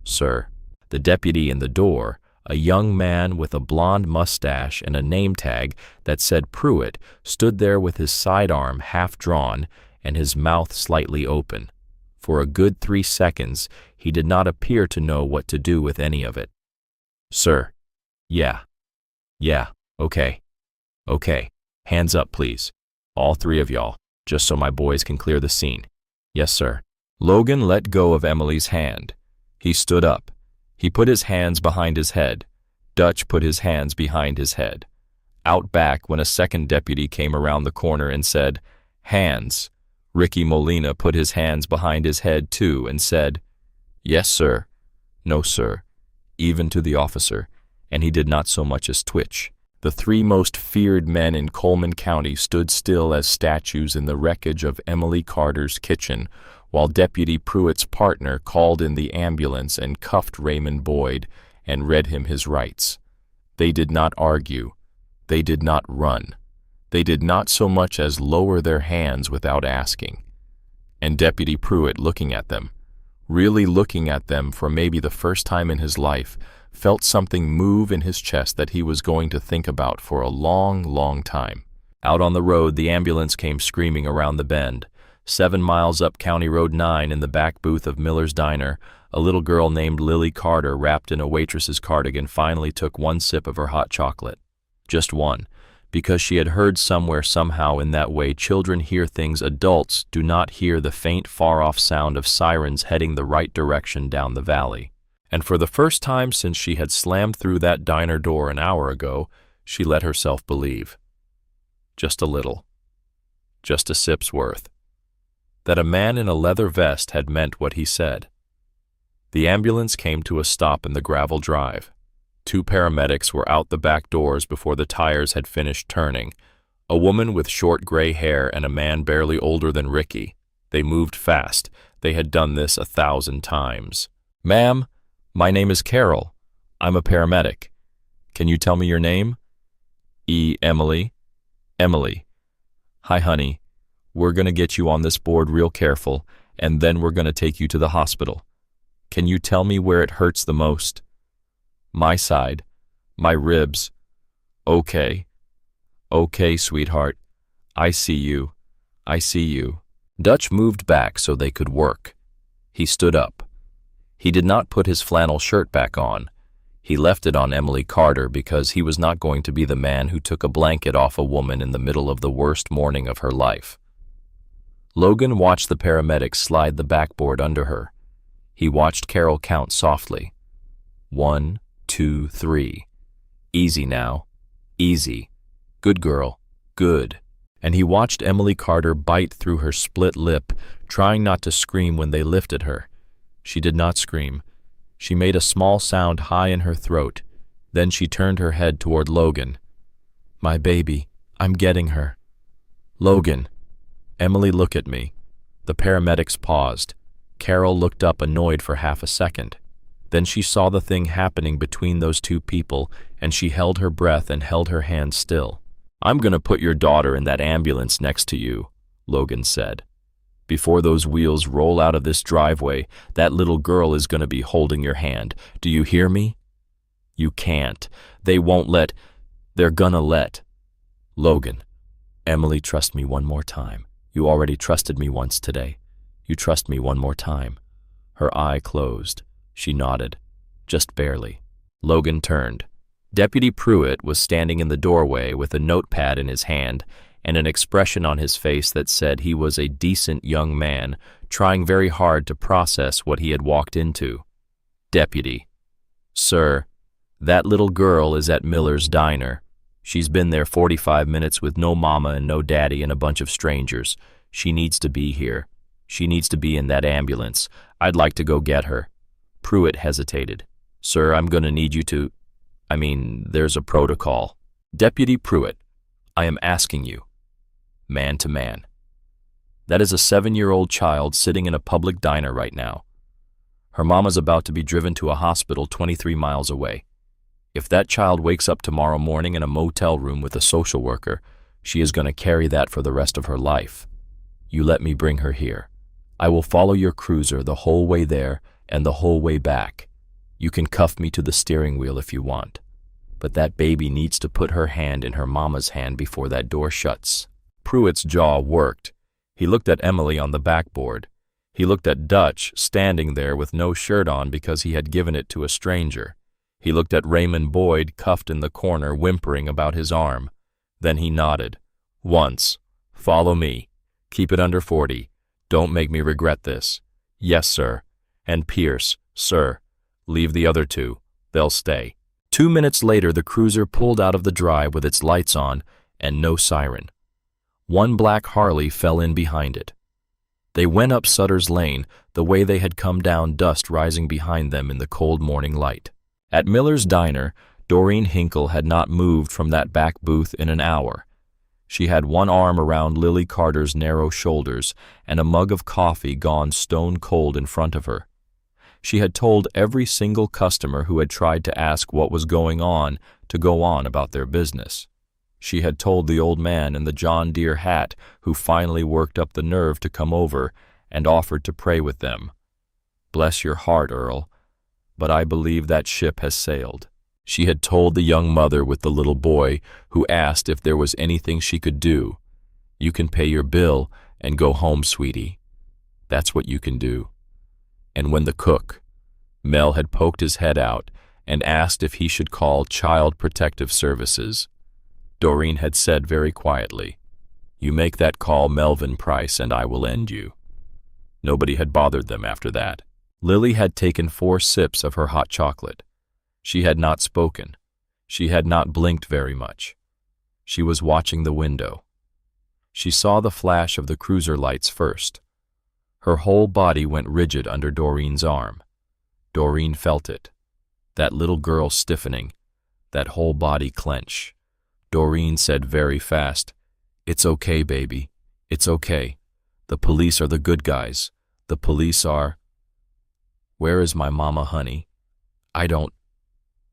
"Sir." The deputy in the door, a young man with a blonde mustache and a name tag that said Pruitt, stood there with his sidearm half drawn and his mouth slightly open. For a good 3 seconds, he did not appear to know what to do with any of it. "Sir." Yeah, okay. "Okay, hands up, please. All 3 of y'all, just so my boys can clear the scene." "Yes, sir." Logan let go of Emily's hand. He stood up. He put his hands behind his head. Dutch put his hands behind his head. Out back, when a second deputy came around the corner and said, "Hands," Ricky Molina put his hands behind his head too and said, "Yes, sir." "No, sir," even to the officer, and he did not so much as twitch. The 3 most feared men in Coleman County stood still as statues in the wreckage of Emily Carter's kitchen, while Deputy Pruitt's partner called in the ambulance and cuffed Raymond Boyd and read him his rights. They did not argue. They did not run. They did not so much as lower their hands without asking. And Deputy Pruitt, looking at them, really looking at them for maybe the first time in his life, felt something move in his chest that he was going to think about for a long, long time. Out on the road, the ambulance came screaming around the bend. 7 miles up County Road 9, in the back booth of Miller's Diner, a little girl named Lily Carter, wrapped in a waitress's cardigan, finally took 1 sip of her hot chocolate. Just one, because she had heard somewhere, somehow, in that way children hear things adults do not hear, the faint, far-off sound of sirens heading the right direction down the valley. And for the first time since she had slammed through that diner door an hour ago, she let herself believe. Just a little. Just a sip's worth. That a man in a leather vest had meant what he said. The ambulance came to a stop in the gravel drive. 2 paramedics were out the back doors before the tires had finished turning. A woman with short gray hair and a man barely older than Ricky. They moved fast. They had done this 1,000 times. "Ma'am, my name is Carol. I'm a paramedic. Can you tell me your name?" Emily." "Emily. Hi, honey. We're gonna get you on this board real careful, and then we're gonna take you to the hospital. Can you tell me where it hurts the most?" "My side. My ribs." "Okay. Okay, sweetheart. I see you. I see you." Dutch moved back so they could work. He stood up. He did not put his flannel shirt back on. He left it on Emily Carter because he was not going to be the man who took a blanket off a woman in the middle of the worst morning of her life. Logan watched the paramedics slide the backboard under her. He watched Carol count softly. 1, 2, 3. Easy now. Easy. Good girl. Good. And he watched Emily Carter bite through her split lip, trying not to scream when they lifted her. She did not scream. She made a small sound high in her throat. Then she turned her head toward Logan. "My baby, I'm getting her." "Logan." "Emily, look at me." The paramedics paused. Carol looked up annoyed for half a second. Then she saw the thing happening between those two people, and she held her breath and held her hand still. "I'm gonna put your daughter in that ambulance next to you," Logan said. "Before those wheels roll out of this driveway, that little girl is gonna be holding your hand. Do you hear me? You can't. They won't let. They're gonna let." "Logan, Emily, trust me one more time. You already trusted me once today. You trust me one more time." Her eye closed. She nodded. Just barely. Logan turned. Deputy Pruitt was standing in the doorway with a notepad in his hand and an expression on his face that said he was a decent young man trying very hard to process what he had walked into. "Deputy. Sir, that little girl is at Miller's Diner. She's been there 45 minutes with no mama and no daddy and a bunch of strangers. She needs to be here. She needs to be in that ambulance. I'd like to go get her." Pruitt hesitated. "Sir, I'm gonna need you to... there's a protocol." "Deputy Pruitt, I am asking you, man to man. That is a 7-year-old child sitting in a public diner right now. Her mama's about to be driven to a hospital 23 miles away. If that child wakes up tomorrow morning in a motel room with a social worker, she is going to carry that for the rest of her life. You let me bring her here. I will follow your cruiser the whole way there and the whole way back. You can cuff me to the steering wheel if you want. But that baby needs to put her hand in her mama's hand before that door shuts." Pruitt's jaw worked. He looked at Emily on the backboard. He looked at Dutch standing there with no shirt on because he had given it to a stranger. He looked at Raymond Boyd cuffed in the corner whimpering about his arm. Then he nodded. "Once. Follow me. Keep it under 40. Don't make me regret this." "Yes, sir." "And Pierce, sir. Leave the other two. They'll stay." 2 minutes later, the cruiser pulled out of the drive with its lights on and no siren. One black Harley fell in behind it. They went up Sutter's Lane the way they had come down, dust rising behind them in the cold morning light. At Miller's Diner, Doreen Hinkle had not moved from that back booth in an hour. She had one arm around Lily Carter's narrow shoulders and a mug of coffee gone stone cold in front of her. She had told every single customer who had tried to ask what was going on to go on about their business. She had told the old man in the John Deere hat who finally worked up the nerve to come over and offered to pray with them. "Bless your heart, Earl, but I believe that ship has sailed." She had told the young mother with the little boy who asked if there was anything she could do. "You can pay your bill and go home, sweetie. That's what you can do." And when the cook, Mel, had poked his head out and asked if he should call Child Protective Services, Doreen had said very quietly, "You make that call, Melvin Price, and I will end you." Nobody had bothered them after that. Lily had taken 4 sips of her hot chocolate. She had not spoken. She had not blinked very much. She was watching the window. She saw the flash of the cruiser lights first. Her whole body went rigid under Doreen's arm. Doreen felt it. That little girl stiffening, that whole body clench. Doreen said very fast, "It's okay, baby. It's okay. The police are the good guys. The police are..." "Where is my mama, honey?" "I don't..."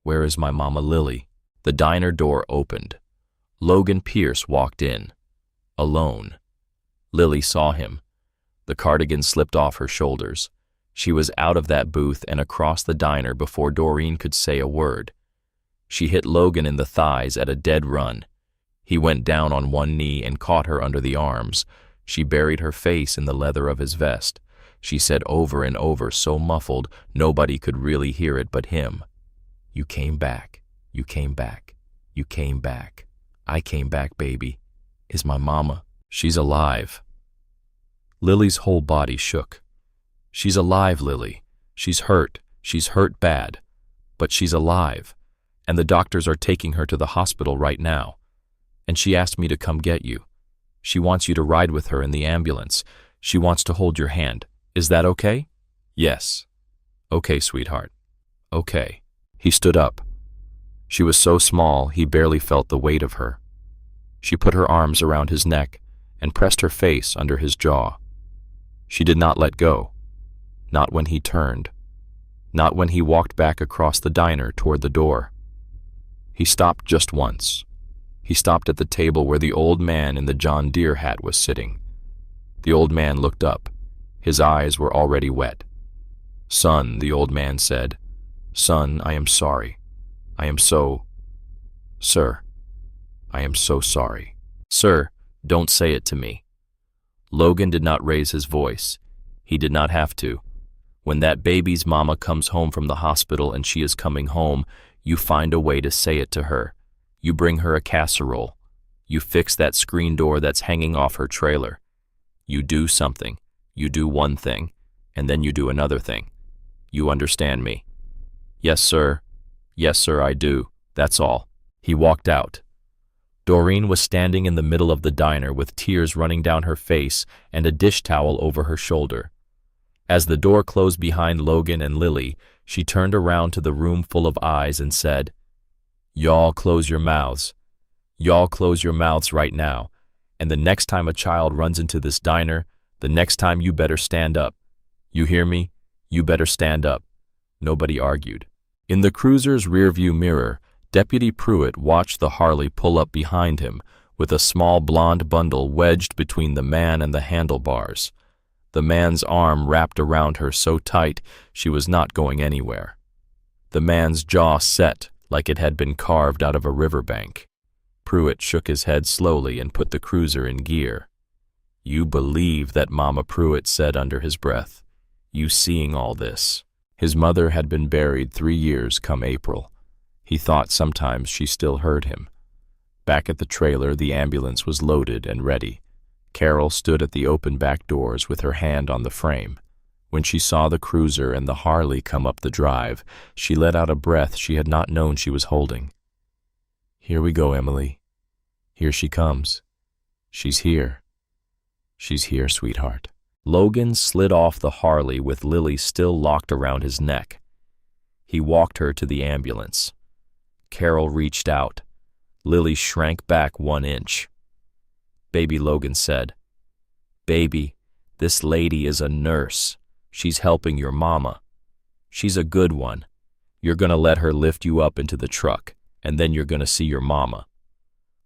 "Where is my mama, Lily?" The diner door opened. Logan Pierce walked in. Alone. Lily saw him. The cardigan slipped off her shoulders. She was out of that booth and across the diner before Doreen could say a word. She hit Logan in the thighs at a dead run. He went down on one knee and caught her under the arms. She buried her face in the leather of his vest. She said over and over, so muffled nobody could really hear it but him, You came back. You came back. You came back. I came back, baby. Is my mama? She's alive. Lily's whole body shook. She's alive, Lily. She's hurt. She's hurt bad. But she's alive. And the doctors are taking her to the hospital right now. And she asked me to come get you. She wants you to ride with her in the ambulance. She wants to hold your hand. Is that okay? Yes. Okay, sweetheart. Okay. He stood up. She was so small he barely felt the weight of her. She put her arms around his neck and pressed her face under his jaw. She did not let go. Not when he turned. Not when he walked back across the diner toward the door. He stopped just once. He stopped at the table where the old man in the John Deere hat was sitting. The old man looked up. His eyes were already wet. "Son," the old man said. "Son, I am sorry. I am so... Sir, I am so sorry." "Sir, don't say it to me." Logan did not raise his voice. He did not have to. When that baby's mama comes home from the hospital and she is coming home, you find a way to say it to her. You bring her a casserole. You fix that screen door that's hanging off her trailer. You do something. You do one thing, and then you do another thing. You understand me? Yes, sir. Yes, sir, I do. That's all. He walked out. Doreen was standing in the middle of the diner with tears running down her face and a dish towel over her shoulder. As the door closed behind Logan and Lily, she turned around to the room full of eyes and said, "Y'all close your mouths. Y'all close your mouths right now, and the next time a child runs into this diner, the next time you better stand up. You hear me? You better stand up." Nobody argued. In the cruiser's rearview mirror, Deputy Pruitt watched the Harley pull up behind him with a small blonde bundle wedged between the man and the handlebars. The man's arm wrapped around her so tight she was not going anywhere. The man's jaw set like it had been carved out of a riverbank. Pruitt shook his head slowly and put the cruiser in gear. "You believe that," Mama Pruitt said under his breath. "You seeing all this." His mother had been buried 3 years come April. He thought sometimes she still heard him. Back at the trailer, the ambulance was loaded and ready. Carol stood at the open back doors with her hand on the frame. When she saw the cruiser and the Harley come up the drive, she let out a breath she had not known she was holding. "Here we go, Emily. Here she comes. She's here. She's here, sweetheart." Logan slid off the Harley with Lily still locked around his neck. He walked her to the ambulance. Carol reached out. Lily shrank back 1 inch. Baby Logan said, "Baby, this lady is a nurse. She's helping your mama. She's a good one. You're gonna let her lift you up into the truck, and then you're gonna see your mama."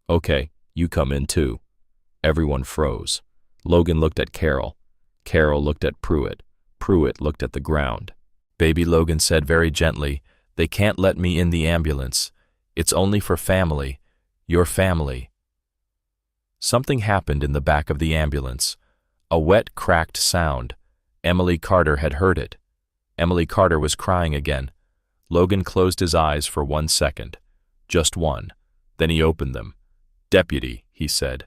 "Okay, you come in too." Everyone froze. Logan looked at Carol. Carol looked at Pruitt. Pruitt looked at the ground. Baby Logan said very gently, "They can't let me in the ambulance. It's only for family. Your family." Something happened in the back of the ambulance. A wet, cracked sound. Emily Carter had heard it. Emily Carter was crying again. Logan closed his eyes for 1 second. Just one. Then he opened them. "Deputy," he said,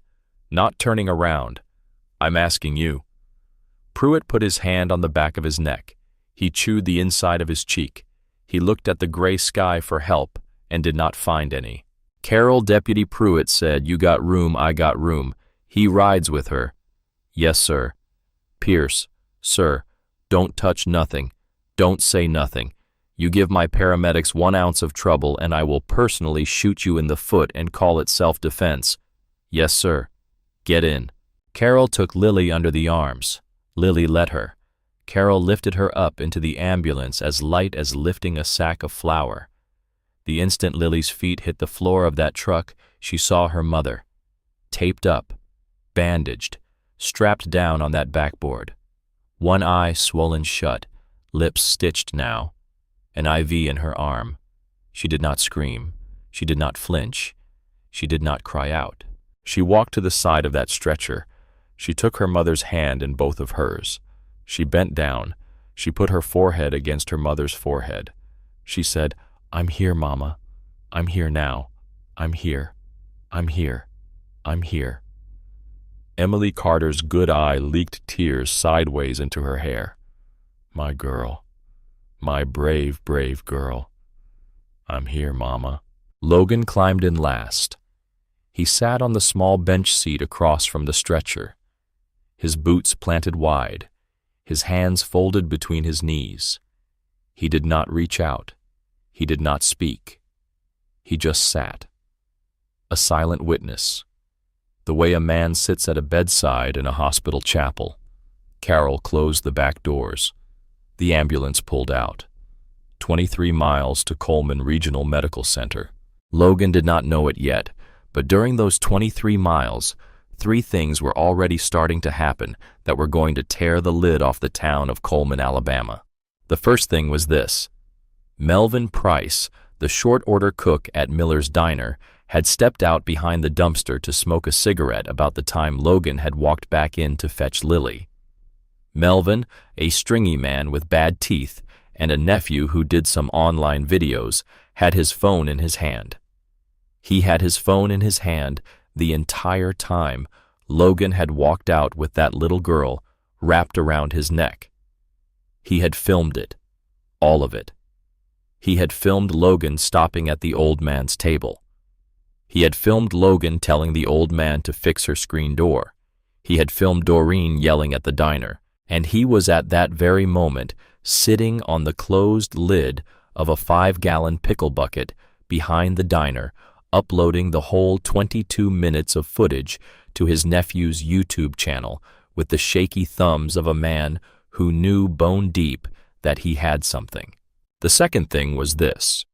not turning around. "I'm asking you." Pruitt put his hand on the back of his neck. He chewed the inside of his cheek. He looked at the gray sky for help and did not find any. "Carol," Deputy Pruitt said, "you got room, I got room. He rides with her." "Yes, sir." "Pierce, sir, don't touch nothing. Don't say nothing. You give my paramedics 1 ounce of trouble and I will personally shoot you in the foot and call it self-defense." "Yes, sir." "Get in." Carol took Lily under the arms. Lily let her. Carol lifted her up into the ambulance as light as lifting a sack of flour. The instant Lily's feet hit the floor of that truck, she saw her mother. Taped up, bandaged, strapped down on that backboard. One eye swollen shut, lips stitched now. An IV in her arm. She did not scream. She did not flinch. She did not cry out. She walked to the side of that stretcher. She took her mother's hand in both of hers. She bent down. She put her forehead against her mother's forehead. She said, I'm here, Mama. I'm here now. I'm here. I'm here. I'm here. Emily Carter's good eye leaked tears sideways into her hair. My girl. My brave, brave girl. I'm here, Mama. Logan climbed in last. He sat on the small bench seat across from the stretcher, his boots planted wide, his hands folded between his knees. He did not reach out. He did not speak. He just sat, a silent witness, the way a man sits at a bedside in a hospital chapel. Carol closed the back doors. The ambulance pulled out. 23 miles to Coleman Regional Medical Center. Logan did not know it yet, but during those 23 miles, 3 things were already starting to happen that were going to tear the lid off the town of Coleman, Alabama. The first thing was this. Melvin Price, the short-order cook at Miller's Diner, had stepped out behind the dumpster to smoke a cigarette about the time Logan had walked back in to fetch Lily. Melvin, a stringy man with bad teeth and a nephew who did some online videos, had his phone in his hand. He had his phone in his hand the entire time Logan had walked out with that little girl wrapped around his neck. He had filmed it, all of it. He had filmed Logan stopping at the old man's table. He had filmed Logan telling the old man to fix her screen door. He had filmed Doreen yelling at the diner, and he was at that very moment sitting on the closed lid of a 5-gallon pickle bucket behind the diner, uploading the whole 22 minutes of footage to his nephew's YouTube channel with the shaky thumbs of a man who knew bone deep that he had something. The second thing was this.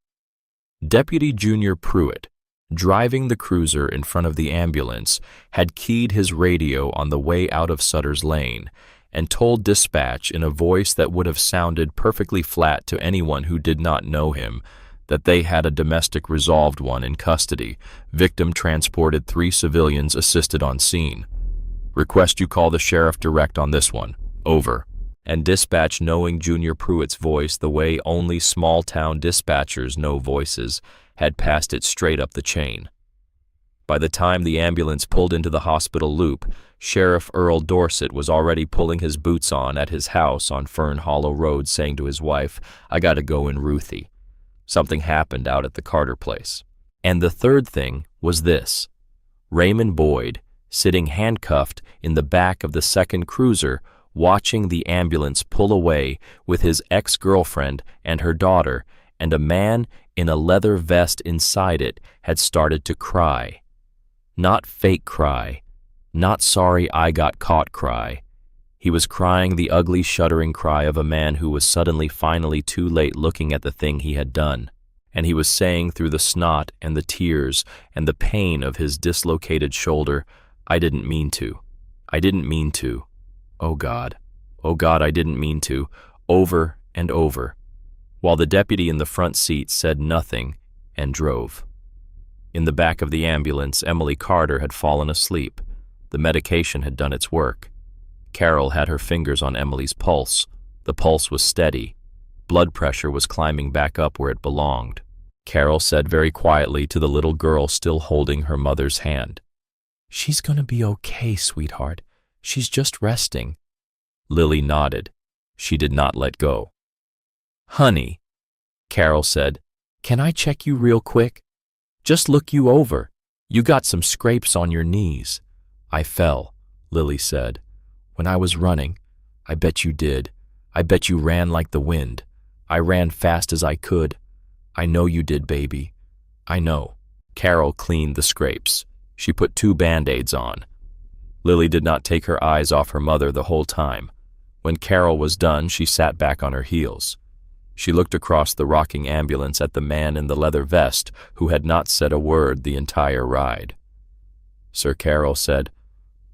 Deputy Junior Pruitt, driving the cruiser in front of the ambulance, had keyed his radio on the way out of Sutter's Lane and told dispatch in a voice that would have sounded perfectly flat to anyone who did not know him that they had a domestic resolved one in custody. Victim transported, 3 civilians assisted on scene. Request you call the sheriff direct on this one. Over. And dispatch, knowing Junior Pruitt's voice the way only small-town dispatchers know voices, had passed it straight up the chain. By the time the ambulance pulled into the hospital loop, Sheriff Earl Dorset was already pulling his boots on at his house on Fern Hollow Road, saying to his wife, I gotta go in Ruthie. Something happened out at the Carter place. And the third thing was this. Raymond Boyd, sitting handcuffed in the back of the second cruiser, watching the ambulance pull away with his ex-girlfriend and her daughter, and a man in a leather vest inside it had started to cry. Not fake cry, not sorry I got caught cry. He was crying the ugly, shuddering cry of a man who was suddenly finally too late looking at the thing he had done. And he was saying through the snot and the tears and the pain of his dislocated shoulder, I didn't mean to. I didn't mean to. Oh God, I didn't mean to, over and over, while the deputy in the front seat said nothing and drove. In the back of the ambulance, Emily Carter had fallen asleep. The medication had done its work. Carol had her fingers on Emily's pulse. The pulse was steady. Blood pressure was climbing back up where it belonged. Carol said very quietly to the little girl still holding her mother's hand, She's gonna be okay, sweetheart. She's just resting. Lily nodded. She did not let go. Honey, Carol said, can I check you real quick? Just look you over. You got some scrapes on your knees. I fell, Lily said. When I was running. I bet you did. I bet you ran like the wind. I ran fast as I could. I know you did, baby. I know. Carol cleaned the scrapes. She put 2 Band-Aids on. Lily did not take her eyes off her mother the whole time. When Carol was done, she sat back on her heels. She looked across the rocking ambulance at the man in the leather vest who had not said a word the entire ride. Sir Carol said,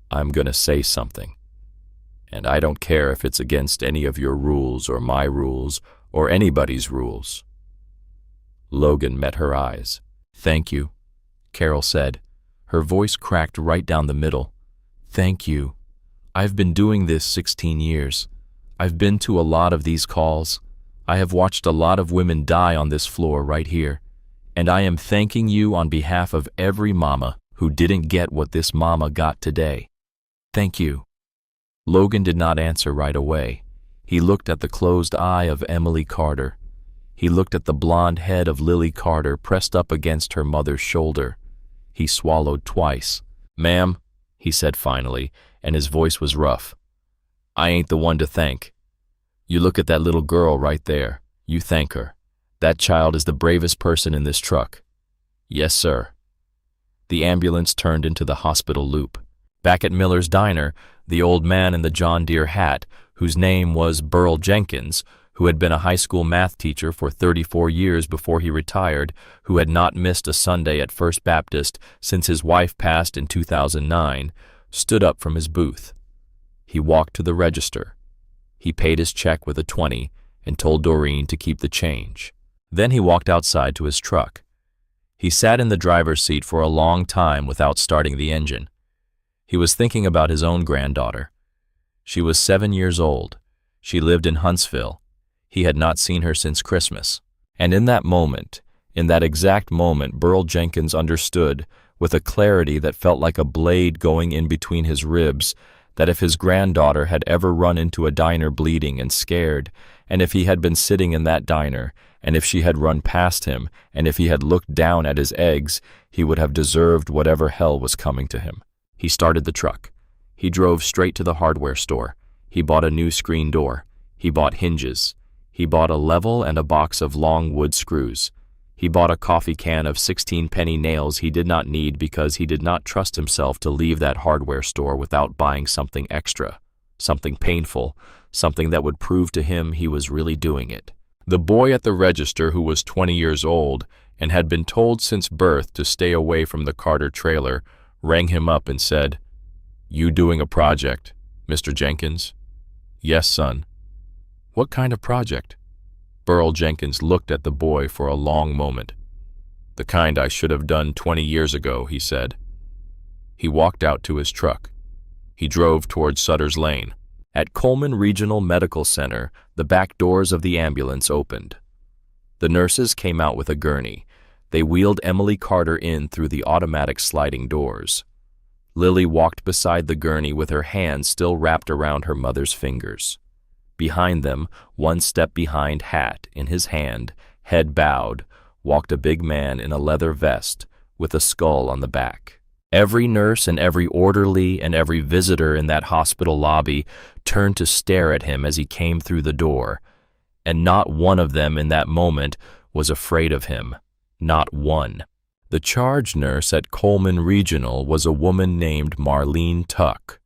I'm gonna say something. And I don't care if it's against any of your rules or my rules or anybody's rules. Logan met her eyes. Thank you, Carol said. Her voice cracked right down the middle. Thank you. I've been doing this 16 years. I've been to a lot of these calls. I have watched a lot of women die on this floor right here, and I am thanking you on behalf of every mama who didn't get what this mama got today. Thank you." Logan did not answer right away. He looked at the closed eye of Emily Carter. He looked at the blonde head of Lily Carter pressed up against her mother's shoulder. He swallowed twice. "Ma'am," he said finally, and his voice was rough, "I ain't the one to thank. You look at that little girl right there. You thank her. That child is the bravest person in this truck." "Yes, sir." The ambulance turned into the hospital loop. Back at Miller's diner, the old man in the John Deere hat, whose name was Burl Jenkins, who had been a high school math teacher for 34 years before he retired, who had not missed a Sunday at First Baptist since his wife passed in 2009, stood up from his booth. He walked to the register. He paid his check with a 20 and told Doreen to keep the change. Then he walked outside to his truck. He sat in the driver's seat for a long time without starting the engine. He was thinking about his own granddaughter. She was 7 years old. She lived in Huntsville. He had not seen her since Christmas. And in that moment, in that exact moment, Burl Jenkins understood, with a clarity that felt like a blade going in between his ribs, that if his granddaughter had ever run into a diner bleeding and scared, and if he had been sitting in that diner, and if she had run past him, and if he had looked down at his eggs, he would have deserved whatever hell was coming to him. He started the truck. He drove straight to the hardware store. He bought a new screen door. He bought hinges. He bought a level and a box of long wood screws. He bought a coffee can of 16-penny nails he did not need because he did not trust himself to leave that hardware store without buying something extra, something painful, something that would prove to him he was really doing it. The boy at the register, who was 20 years old and had been told since birth to stay away from the Carter trailer, rang him up and said, "You doing a project, Mr. Jenkins?" "Yes, son." "What kind of project?" Burl Jenkins looked at the boy for a long moment. "The kind I should have done 20 years ago," he said. He walked out to his truck. He drove toward Sutter's Lane. At Coleman Regional Medical Center, the back doors of the ambulance opened. The nurses came out with a gurney. They wheeled Emily Carter in through the automatic sliding doors. Lily walked beside the gurney with her hands still wrapped around her mother's fingers. Behind them, one step behind, hat in his hand, head bowed, walked a big man in a leather vest with a skull on the back. Every nurse and every orderly and every visitor in that hospital lobby turned to stare at him as he came through the door, and not one of them in that moment was afraid of him. Not one. The charge nurse at Coleman Regional was a woman named Marlene Tuck.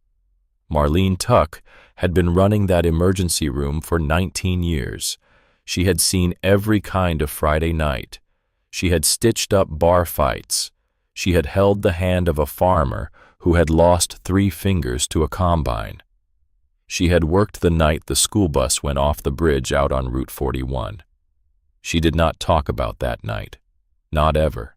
Marlene Tuck had been running that emergency room for 19 years. She had seen every kind of Friday night. She had stitched up bar fights. She had held the hand of a farmer who had lost 3 fingers to a combine. She had worked the night the school bus went off the bridge out on Route 41. She did not talk about that night. Not ever.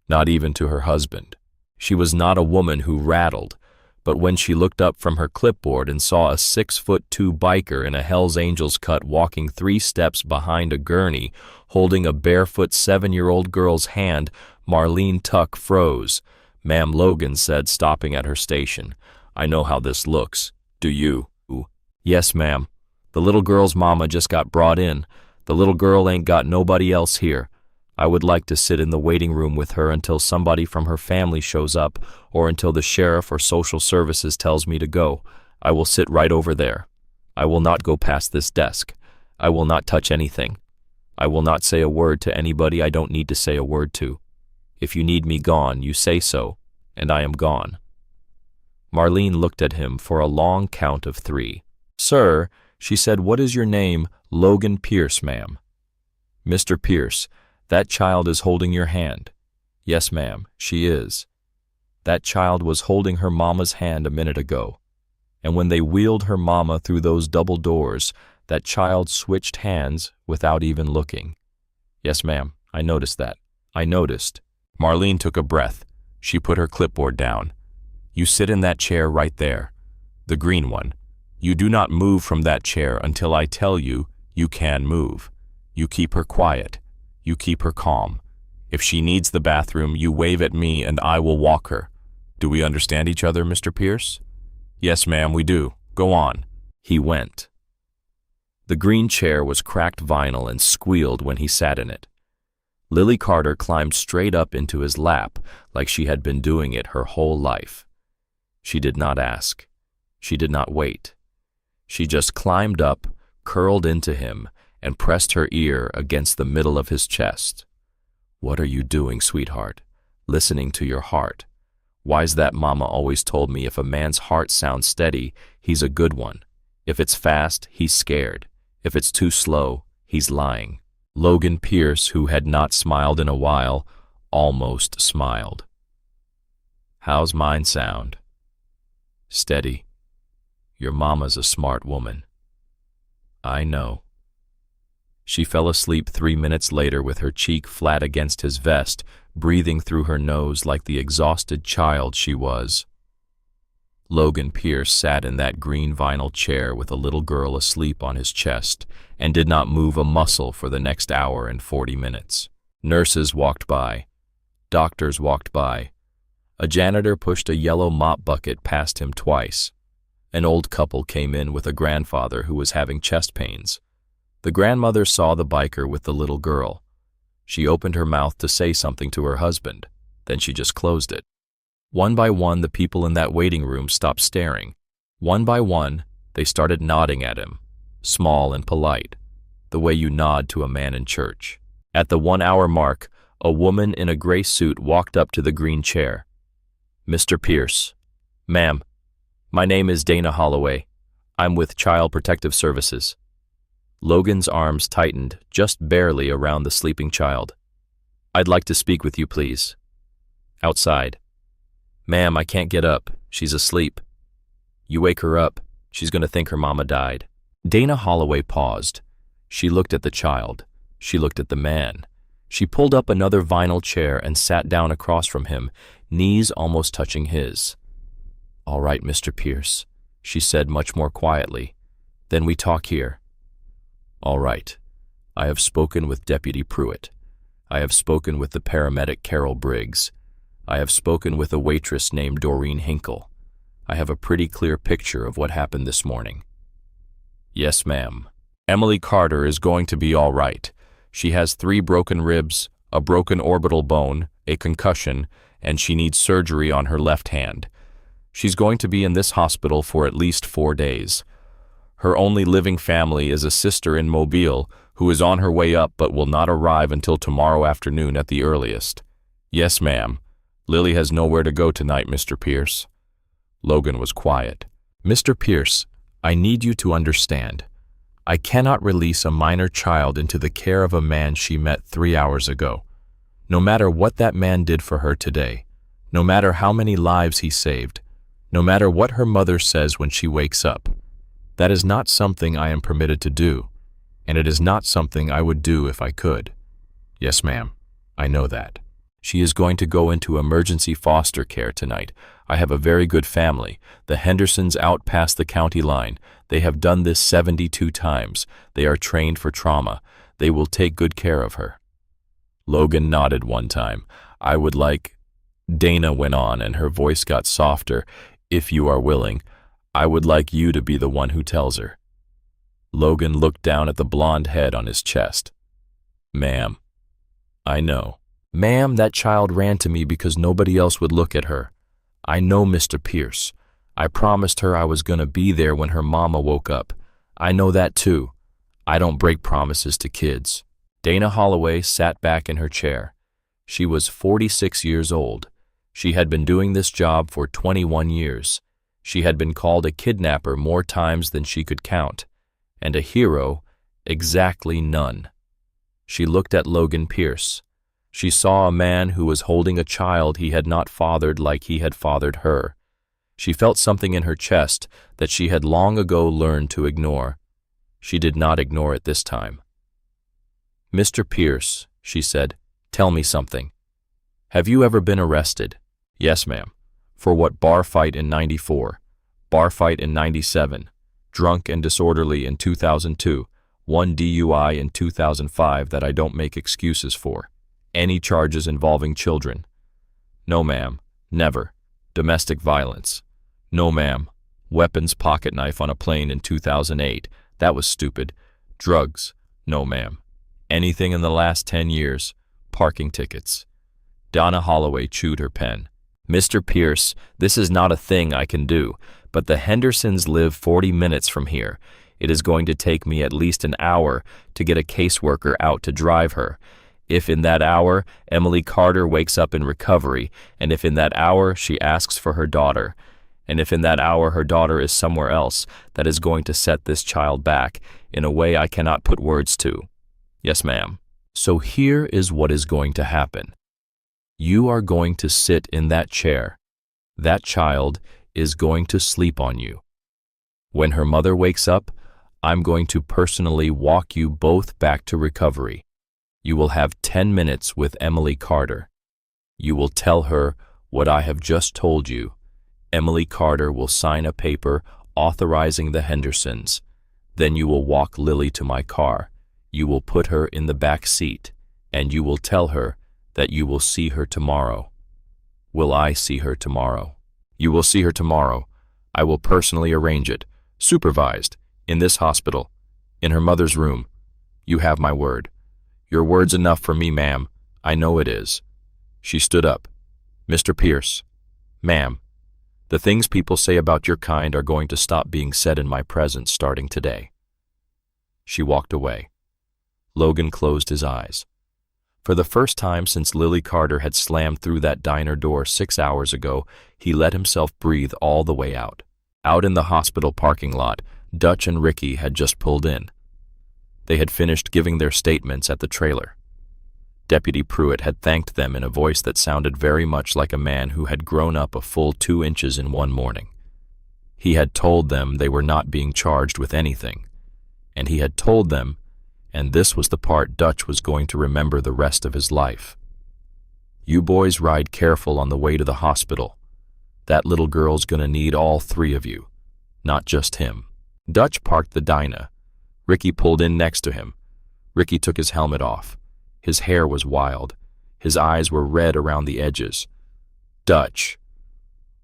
Not even to her husband. She was not a woman who rattled, but when she looked up from her clipboard and saw a 6'2" biker in a Hells Angels cut walking 3 steps behind a gurney, holding a barefoot 7-year-old girl's hand, Marlene Tuck froze. "Ma'am," Logan said, stopping at her station. "I know how this looks. Do you?" "Yes, ma'am. The little girl's mama just got brought in. The little girl ain't got nobody else here. I would like to sit in the waiting room with her until somebody from her family shows up or until the sheriff or social services tells me to go. I will sit right over there. I will not go past this desk. I will not touch anything. I will not say a word to anybody I don't need to say a word to. If you need me gone, you say so, and I am gone." Marlene looked at him for a long count of 3. "Sir," she said, "what is your name?" "Logan Pierce, ma'am." "Mr. Pierce, that child is holding your hand." "Yes, ma'am, she is." "That child was holding her mama's hand a minute ago. And when they wheeled her mama through those double doors, that child switched hands without even looking." "Yes, ma'am, I noticed that. I noticed." Marlene took a breath. She put her clipboard down. "You sit in that chair right there, the green one. You do not move from that chair until I tell you you can move. You keep her quiet. You keep her calm. If she needs the bathroom, you wave at me and I will walk her. Do we understand each other, Mr. Pierce? Yes, ma'am, we do. Go on. He went. The green chair was cracked vinyl and squealed when he sat in it. Lily Carter climbed straight up into his lap like she had been doing it her whole life. She did not ask. She did not wait. She just climbed up, curled into him, and pressed her ear against the middle of his chest. What are you doing, sweetheart? Listening to your heart. Why's that mama always told me if a man's heart sounds steady, he's a good one. If it's fast, he's scared. If it's too slow, he's lying. Logan Pierce, who had not smiled in a while, almost smiled. How's mine sound? Steady. Your mama's a smart woman. I know. She fell asleep 3 minutes later with her cheek flat against his vest, breathing through her nose like the exhausted child she was. Logan Pierce sat in that green vinyl chair with a little girl asleep on his chest and did not move a muscle for the next hour and 40 minutes. Nurses walked by. Doctors walked by. A janitor pushed a yellow mop bucket past him twice. An old couple came in with a grandfather who was having chest pains. The grandmother saw the biker with the little girl. She opened her mouth to say something to her husband, then she just closed it. One by one, the people in that waiting room stopped staring. One by one, they started nodding at him, small and polite, the way you nod to a man in church. At the 1 hour mark, a woman in a gray suit walked up to the green chair. Mr. Pierce. Ma'am, my name is Dana Holloway. I'm with Child Protective Services. Logan's arms tightened just barely around the sleeping child. I'd like to speak with you, please. Outside. Ma'am, I can't get up. She's asleep. You wake her up. She's going to think her mama died. Dana Holloway paused. She looked at the child. She looked at the man. She pulled up another vinyl chair and sat down across from him, knees almost touching his. All right, Mr. Pierce, she said much more quietly. Then we talk here. All right. I have spoken with Deputy Pruitt. I have spoken with the paramedic Carol Briggs. I have spoken with a waitress named Doreen Hinkle. I have a pretty clear picture of what happened this morning. Yes, ma'am. Emily Carter is going to be all right. She has 3 broken ribs, a broken orbital bone, a concussion, and she needs surgery on her left hand. She's going to be in this hospital for at least 4 days. Her only living family is a sister in Mobile who is on her way up but will not arrive until tomorrow afternoon at the earliest. Yes, ma'am. Lily has nowhere to go tonight, Mr. Pierce. Logan was quiet. Mr. Pierce, I need you to understand. I cannot release a minor child into the care of a man she met 3 hours ago. No matter what that man did for her today, no matter how many lives he saved, no matter what her mother says when she wakes up, that is not something I am permitted to do, and it is not something I would do if I could. Yes, ma'am, I know that. She is going to go into emergency foster care tonight. I have a very good family. The Hendersons out past the county line. They have done this 72 times. They are trained for trauma. They will take good care of her. Logan nodded one time. I would like... Dana went on, and her voice got softer. If you are willing, I would like you to be the one who tells her. Logan looked down at the blonde head on his chest. Ma'am, I know. Ma'am, that child ran to me because nobody else would look at her. I know, Mr. Pierce. I promised her I was going to be there when her mama woke up. I know that too. I don't break promises to kids. Dana Holloway sat back in her chair. She was 46 years old. She had been doing this job for 21 years. She had been called a kidnapper more times than she could count, and a hero, exactly none. She looked at Logan Pierce. She saw a man who was holding a child he had not fathered like he had fathered her. She felt something in her chest that she had long ago learned to ignore. She did not ignore it this time. Mr. Pierce, she said, tell me something. Have you ever been arrested? Yes, ma'am. For what? Bar fight in 94, bar fight in 97, drunk and disorderly in 2002, 1 DUI in 2005 that I don't make excuses for. Any charges involving children? No, ma'am. Never. Domestic violence? No, ma'am. Weapons pocket knife on a plane in 2008. That was stupid. Drugs? No, ma'am. Anything in the last 10 years? Parking tickets? Donna Holloway chewed her pen. Mr. Pierce, this is not a thing I can do, but the Hendersons live 40 minutes from here. It is going to take me at least an hour to get a caseworker out to drive her. If in that hour Emily Carter wakes up in recovery, and if in that hour she asks for her daughter, and if in that hour her daughter is somewhere else, that is going to set this child back in a way I cannot put words to. Yes, ma'am. So here is what is going to happen. You are going to sit in that chair. That child is going to sleep on you. When her mother wakes up, I'm going to personally walk you both back to recovery. You will have 10 minutes with Emily Carter. You will tell her what I have just told you. Emily Carter will sign a paper authorizing the Hendersons. Then you will walk Lily to my car. You will put her in the back seat, and you will tell her that you will see her tomorrow. Will I see her tomorrow? You will see her tomorrow. I will personally arrange it. Supervised. In this hospital. In her mother's room. You have my word. Your word's enough for me, ma'am. I know it is. She stood up. Mr. Pierce. Ma'am. The things people say about your kind are going to stop being said in my presence starting today. She walked away. Logan closed his eyes. For the first time since Lily Carter had slammed through that diner door 6 hours ago, he let himself breathe all the way out. Out in the hospital parking lot, Dutch and Ricky had just pulled in. They had finished giving their statements at the trailer. Deputy Pruitt had thanked them in a voice that sounded very much like a man who had grown up a full 2 inches in one morning. He had told them they were not being charged with anything, and he had told them, and this was the part Dutch was going to remember the rest of his life. You boys ride careful on the way to the hospital. That little girl's gonna need all 3 of you, not just him. Dutch parked the Dyna. Ricky pulled in next to him. Ricky took his helmet off. His hair was wild. His eyes were red around the edges. Dutch.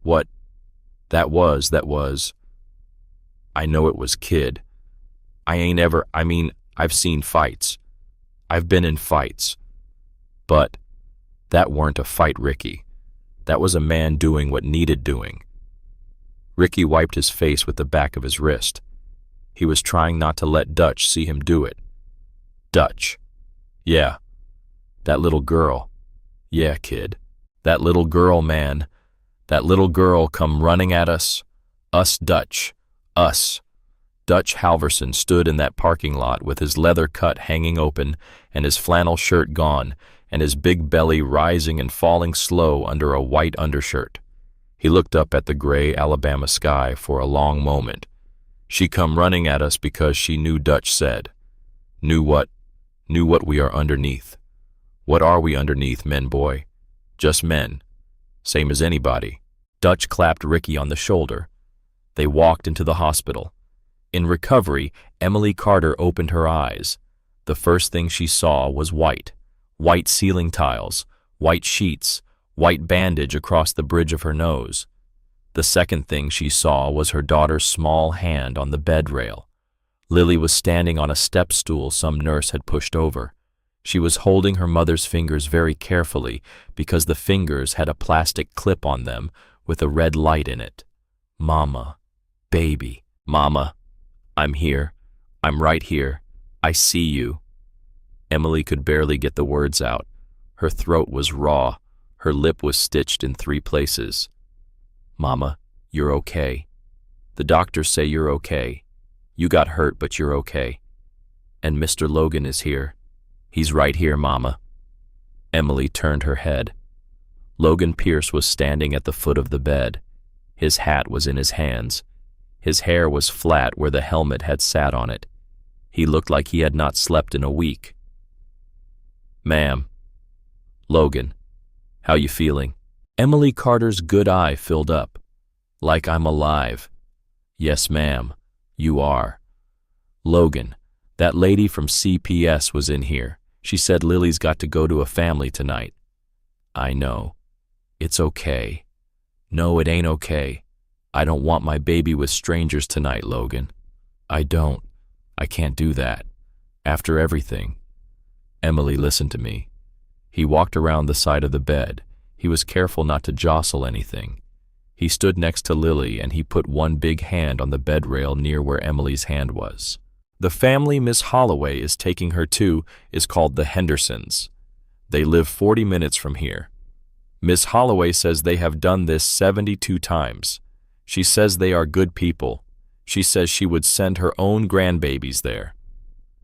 What? That was. I know it was kid. I've seen fights. I've been in fights. But that weren't a fight, Ricky. That was a man doing what needed doing. Ricky wiped his face with the back of his wrist. He was trying not to let Dutch see him do it. Dutch. Yeah. That little girl. Yeah, kid. That little girl, man. That little girl come running at us. Us, Dutch. Us. Dutch Halverson stood in that parking lot with his leather cut hanging open and his flannel shirt gone and his big belly rising and falling slow under a white undershirt. He looked up at the gray Alabama sky for a long moment. She come running at us because she knew Dutch said. Knew what? Knew what we are underneath. What are we underneath, men, boy? Just men. Same as anybody. Dutch clapped Ricky on the shoulder. They walked into the hospital. In recovery, Emily Carter opened her eyes. The first thing she saw was white. White ceiling tiles, white sheets, white bandage across the bridge of her nose. The second thing she saw was her daughter's small hand on the bed rail. Lily was standing on a step stool some nurse had pushed over. She was holding her mother's fingers very carefully because the fingers had a plastic clip on them with a red light in it. Mama. Baby. Mama. I'm here. I'm right here. I see you. Emily could barely get the words out. Her throat was raw. Her lip was stitched in 3 places. Mama, you're okay. The doctors say you're okay. You got hurt, but you're okay. And Mr. Logan is here. He's right here, Mama. Emily turned her head. Logan Pierce was standing at the foot of the bed. His hat was in his hands. His hair was flat where the helmet had sat on it. He looked like he had not slept in a week. Ma'am. Logan. How you feeling? Emily Carter's good eye filled up. Like I'm alive. Yes, ma'am. You are. Logan. That lady from CPS was in here. She said Lily's got to go to a family tonight. I know. It's okay. No, it ain't okay. I don't want my baby with strangers tonight, Logan. I don't. I can't do that. After everything. Emily listened to me. He walked around the side of the bed. He was careful not to jostle anything. He stood next to Lily and he put one big hand on the bed rail near where Emily's hand was. The family Miss Holloway is taking her to is called the Hendersons. They live 40 minutes from here. Miss Holloway says they have done this 72 times. She says they are good people. She says she would send her own grandbabies there.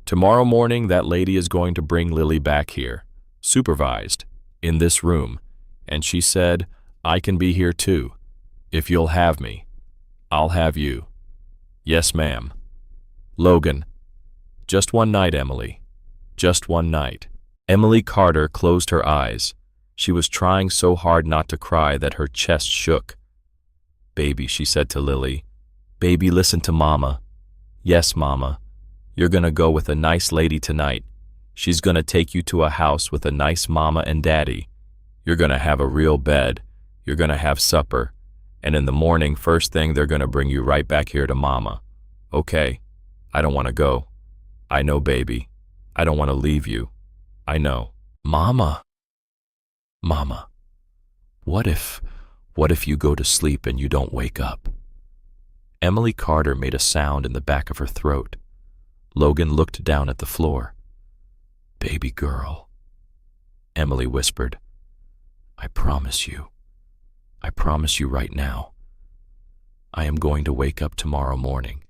Tomorrow morning, that lady is going to bring Lily back here, supervised, in this room, and she said, I can be here too. If you'll have me, I'll have you. Yes, ma'am. Logan. Just one night, Emily. Just one night. Emily Carter closed her eyes. She was trying so hard not to cry that her chest shook. Baby, she said to Lily. Baby, listen to Mama. Yes, Mama. You're gonna go with a nice lady tonight. She's gonna take you to a house with a nice mama and daddy. You're gonna have a real bed. You're gonna have supper. And in the morning, first thing, they're gonna bring you right back here to Mama. Okay? I don't want to go. I know, baby. I don't want to leave you. I know. Mama. Mama. What if you go to sleep and you don't wake up? Emily Carter made a sound in the back of her throat. Logan looked down at the floor. Baby girl. Emily whispered. I promise you right now. I am going to wake up tomorrow morning.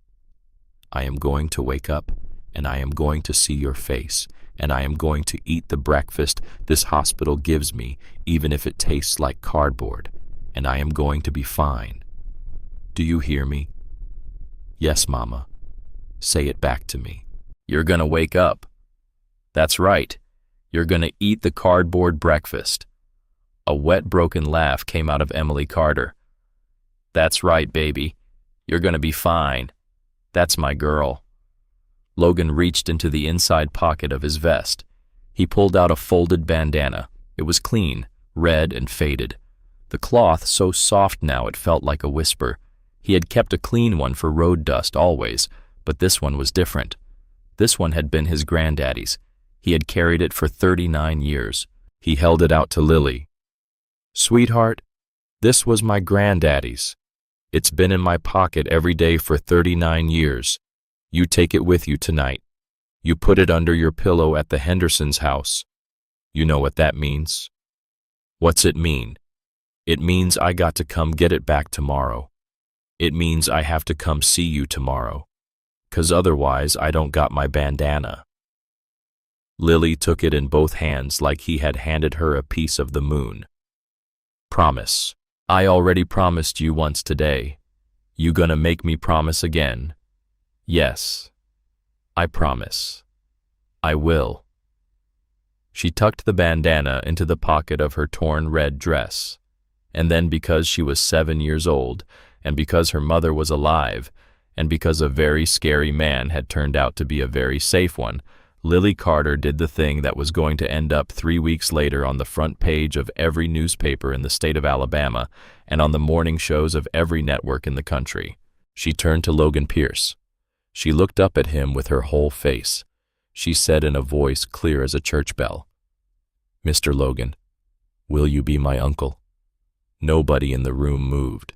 I am going to wake up, and I am going to see your face, and I am going to eat the breakfast this hospital gives me, even if it tastes like cardboard, and I am going to be fine. Do you hear me? Yes, Mama. Say it back to me. You're gonna wake up. That's right. You're gonna eat the cardboard breakfast. A wet, broken laugh came out of Emily Carter. That's right, baby. You're gonna be fine. That's my girl. Logan reached into the inside pocket of his vest. He pulled out a folded bandana. It was clean, red and faded. The cloth so soft now it felt like a whisper. He had kept a clean one for road dust always, but this one was different. This one had been his granddaddy's. He had carried it for 39 years. He held it out to Lily. Sweetheart, this was my granddaddy's. It's been in my pocket every day for 39 years. You take it with you tonight. You put it under your pillow at the Hendersons' house. You know what that means? What's it mean? It means I got to come get it back tomorrow. It means I have to come see you tomorrow. 'Cause otherwise I don't got my bandana. Lily took it in both hands like he had handed her a piece of the moon. Promise. I already promised you once today. You gonna make me promise again? Yes. I promise. I will. She tucked the bandana into the pocket of her torn red dress. And then because she was 7 years old, and because her mother was alive, and because a very scary man had turned out to be a very safe one, Lily Carter did the thing that was going to end up 3 weeks later on the front page of every newspaper in the state of Alabama and on the morning shows of every network in the country. She turned to Logan Pierce. She looked up at him with her whole face. She said in a voice clear as a church bell, Mr. Logan, will you be my uncle? Nobody in the room moved.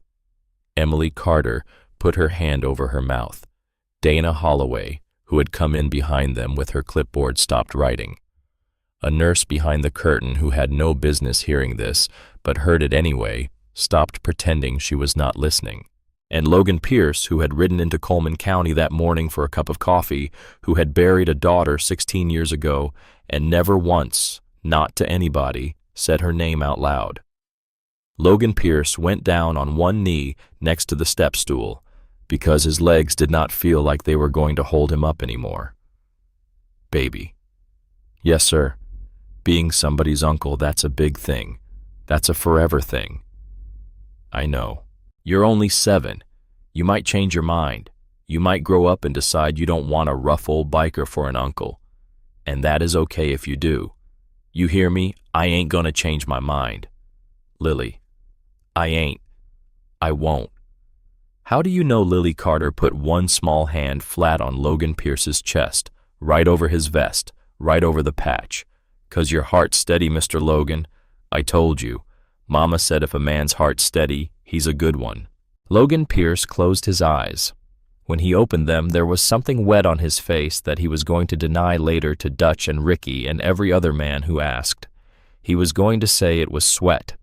Emily Carter put her hand over her mouth. Dana Holloway, who had come in behind them with her clipboard, stopped writing. A nurse behind the curtain who had no business hearing this, but heard it anyway, stopped pretending she was not listening. And Logan Pierce, who had ridden into Coleman County that morning for a cup of coffee, who had buried a daughter 16 years ago, and never once, not to anybody, said her name out loud. Logan Pierce went down on one knee next to the step stool, because his legs did not feel like they were going to hold him up anymore. Baby. Yes, sir. Being somebody's uncle, that's a big thing. That's a forever thing. I know. You're only 7. You might change your mind. You might grow up and decide you don't want a rough old biker for an uncle, and that is okay if you do. You hear me? I ain't gonna change my mind. Lily. I ain't. I won't. How do you know? Lily Carter put one small hand flat on Logan Pierce's chest, right over his vest, right over the patch. 'Cause your heart's steady, Mr. Logan. I told you. Mama said if a man's heart's steady, he's a good one. Logan Pierce closed his eyes. When he opened them, there was something wet on his face that he was going to deny later to Dutch and Ricky and every other man who asked. He was going to say it was sweat.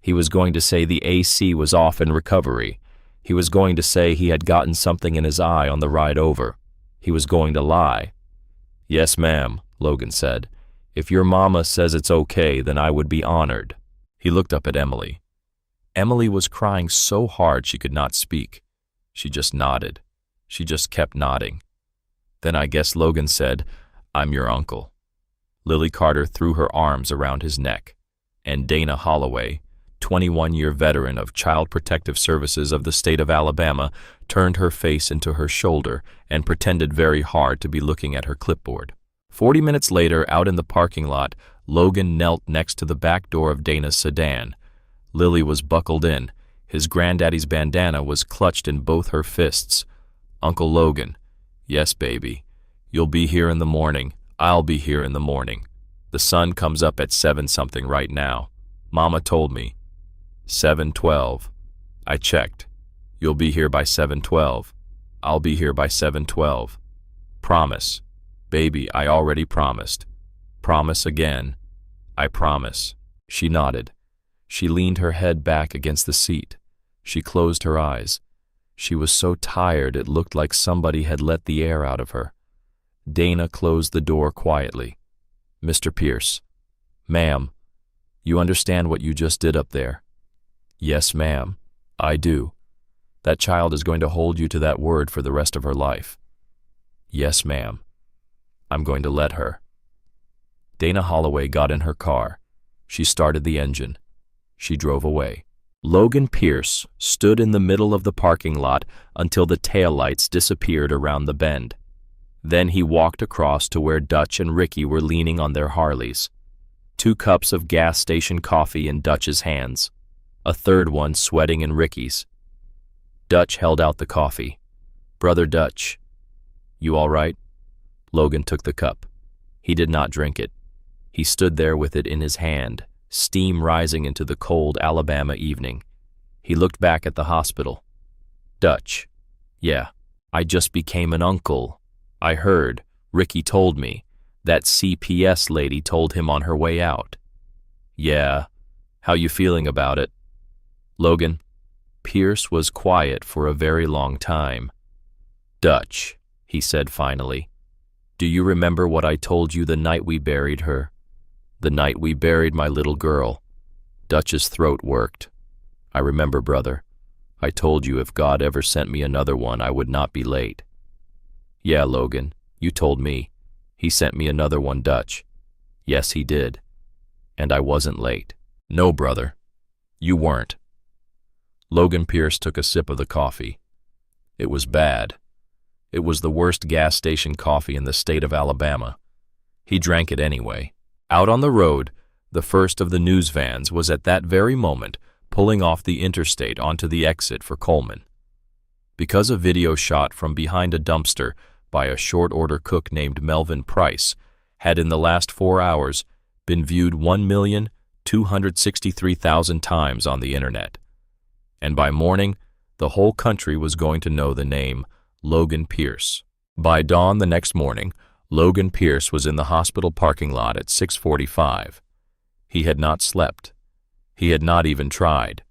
He was going to say the AC was off in recovery. He was going to say he had gotten something in his eye on the ride over. He was going to lie. Yes, ma'am, Logan said. If your mama says it's okay, then I would be honored. He looked up at Emily. Emily was crying so hard she could not speak. She just nodded. She just kept nodding. Then I guess Logan said, I'm your uncle. Lily Carter threw her arms around his neck, and Dana Holloway, 21-year veteran of Child Protective Services of the state of Alabama, turned her face into her shoulder and pretended very hard to be looking at her clipboard. 40 minutes later, out in the parking lot, Logan knelt next to the back door of Dana's sedan. Lily was buckled in. His granddaddy's bandana was clutched in both her fists. Uncle Logan. Yes, baby. You'll be here in the morning. I'll be here in the morning. The sun comes up at 7-something right now. Mama told me. 7:12. I checked. You'll be here by 7:12. I'll be here by 7:12. Promise. Baby, I already promised. Promise again. I promise. She nodded. She leaned her head back against the seat. She closed her eyes. She was so tired it looked like somebody had let the air out of her. Dana closed the door quietly. Mr. Pierce. Ma'am, you understand what you just did up there? Yes, ma'am, I do. That child is going to hold you to that word for the rest of her life. Yes, ma'am. I'm going to let her. Dana Holloway got in her car. She started the engine. She drove away. Logan Pierce stood in the middle of the parking lot until the taillights disappeared around the bend. Then he walked across to where Dutch and Ricky were leaning on their Harleys. 2 cups of gas station coffee in Dutch's hands. A third one sweating in Ricky's. Dutch held out the coffee. Brother Dutch. You all right? Logan took the cup. He did not drink it. He stood there with it in his hand, steam rising into the cold Alabama evening. He looked back at the hospital. Dutch. Yeah, I just became an uncle. I heard. Ricky told me. That CPS lady told him on her way out. Yeah. How you feeling about it? Logan. Pierce was quiet for a very long time. Dutch, he said finally. Do you remember what I told you the night we buried her? The night we buried my little girl. Dutch's throat worked. I remember, brother. I told you if God ever sent me another one, I would not be late. Yeah, Logan, you told me. He sent me another one, Dutch. Yes, he did. And I wasn't late. No, brother. You weren't. Logan Pierce took a sip of the coffee. It was bad. It was the worst gas station coffee in the state of Alabama. He drank it anyway. Out on the road, the first of the news vans was at that very moment pulling off the interstate onto the exit for Coleman. Because a video shot from behind a dumpster by a short-order cook named Melvin Price had in the last 4 hours been viewed 1,263,000 times on the internet. And by morning, the whole country was going to know the name Logan Pierce. By dawn the next morning, Logan Pierce was in the hospital parking lot at 6:45. He had not slept. He had not even tried.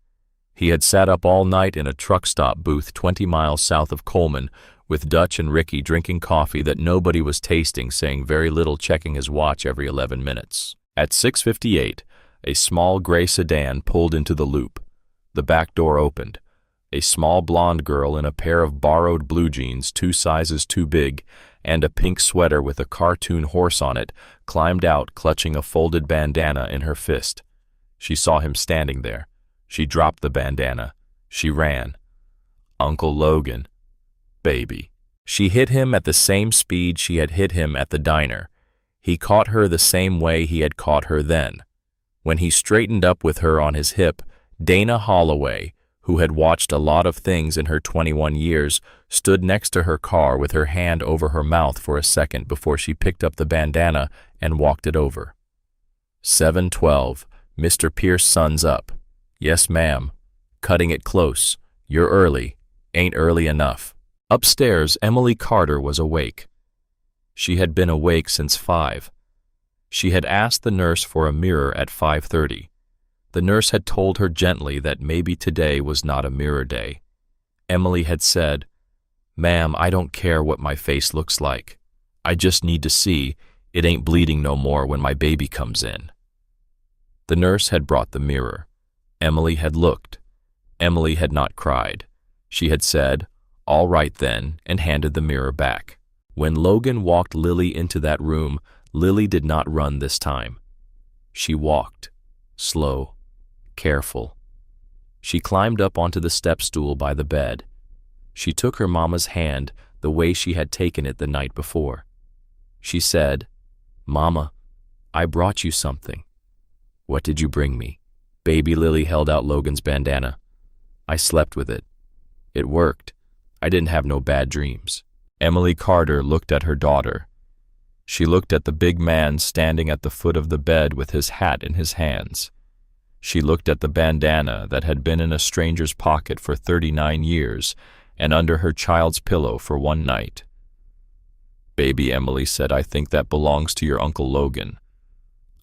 He had sat up all night in a truck stop booth 20 miles south of Coleman with Dutch and Ricky drinking coffee that nobody was tasting, saying very little, checking his watch every 11 minutes. At 6:58, a small gray sedan pulled into the loop. The back door opened. A small blonde girl in a pair of borrowed blue jeans 2 sizes too big and a pink sweater with a cartoon horse on it climbed out, clutching a folded bandana in her fist. She saw him standing there. She dropped the bandana. She ran. Uncle Logan. Baby. She hit him at the same speed she had hit him at the diner. He caught her the same way he had caught her then. When he straightened up with her on his hip, Dana Holloway, who had watched a lot of things in her 21 years, stood next to her car with her hand over her mouth for a second before she picked up the bandana and walked it over. 7:12. Mr. Pierce, sun's up. Yes, ma'am. Cutting it close. You're early. Ain't early enough. Upstairs, Emily Carter was awake. She had been awake since 5. She had asked the nurse for a mirror at 5:30. The nurse had told her gently that maybe today was not a mirror day. Emily had said, "Ma'am, I don't care what my face looks like. I just need to see it ain't bleeding no more when my baby comes in." The nurse had brought the mirror. Emily had looked. Emily had not cried. She had said, "All right then," and handed the mirror back. When Logan walked Lily into that room, Lily did not run this time. She walked, slow, careful. She climbed up onto the step stool by the bed. She took her mama's hand the way she had taken it the night before. She said, "Mama, I brought you something." "What did you bring me?" Baby Lily held out Logan's bandana. "I slept with it. It worked. I didn't have no bad dreams." Emily Carter looked at her daughter. She looked at the big man standing at the foot of the bed with his hat in his hands. She looked at the bandana that had been in a stranger's pocket for 39 years and under her child's pillow for one night. "Baby," Emily said, "I think that belongs to your Uncle Logan."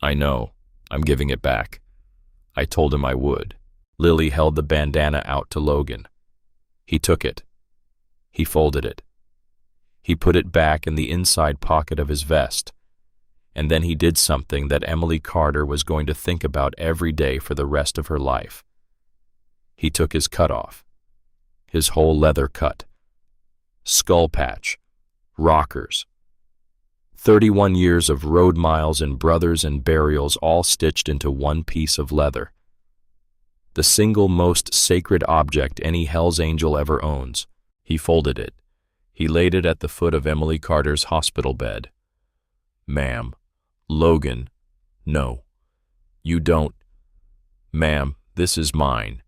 "I know. I'm giving it back. I told him I would." Lily held the bandana out to Logan. He took it. He folded it. He put it back in the inside pocket of his vest. And then he did something that Emily Carter was going to think about every day for the rest of her life. He took his cut off. His whole leather cut. Skull patch. Rockers. 31 years of road miles and brothers and burials all stitched into one piece of leather. The single most sacred object any Hell's Angel ever owns. He folded it. He laid it at the foot of Emily Carter's hospital bed. "Ma'am, Logan, no. You don't. Ma'am, this is mine.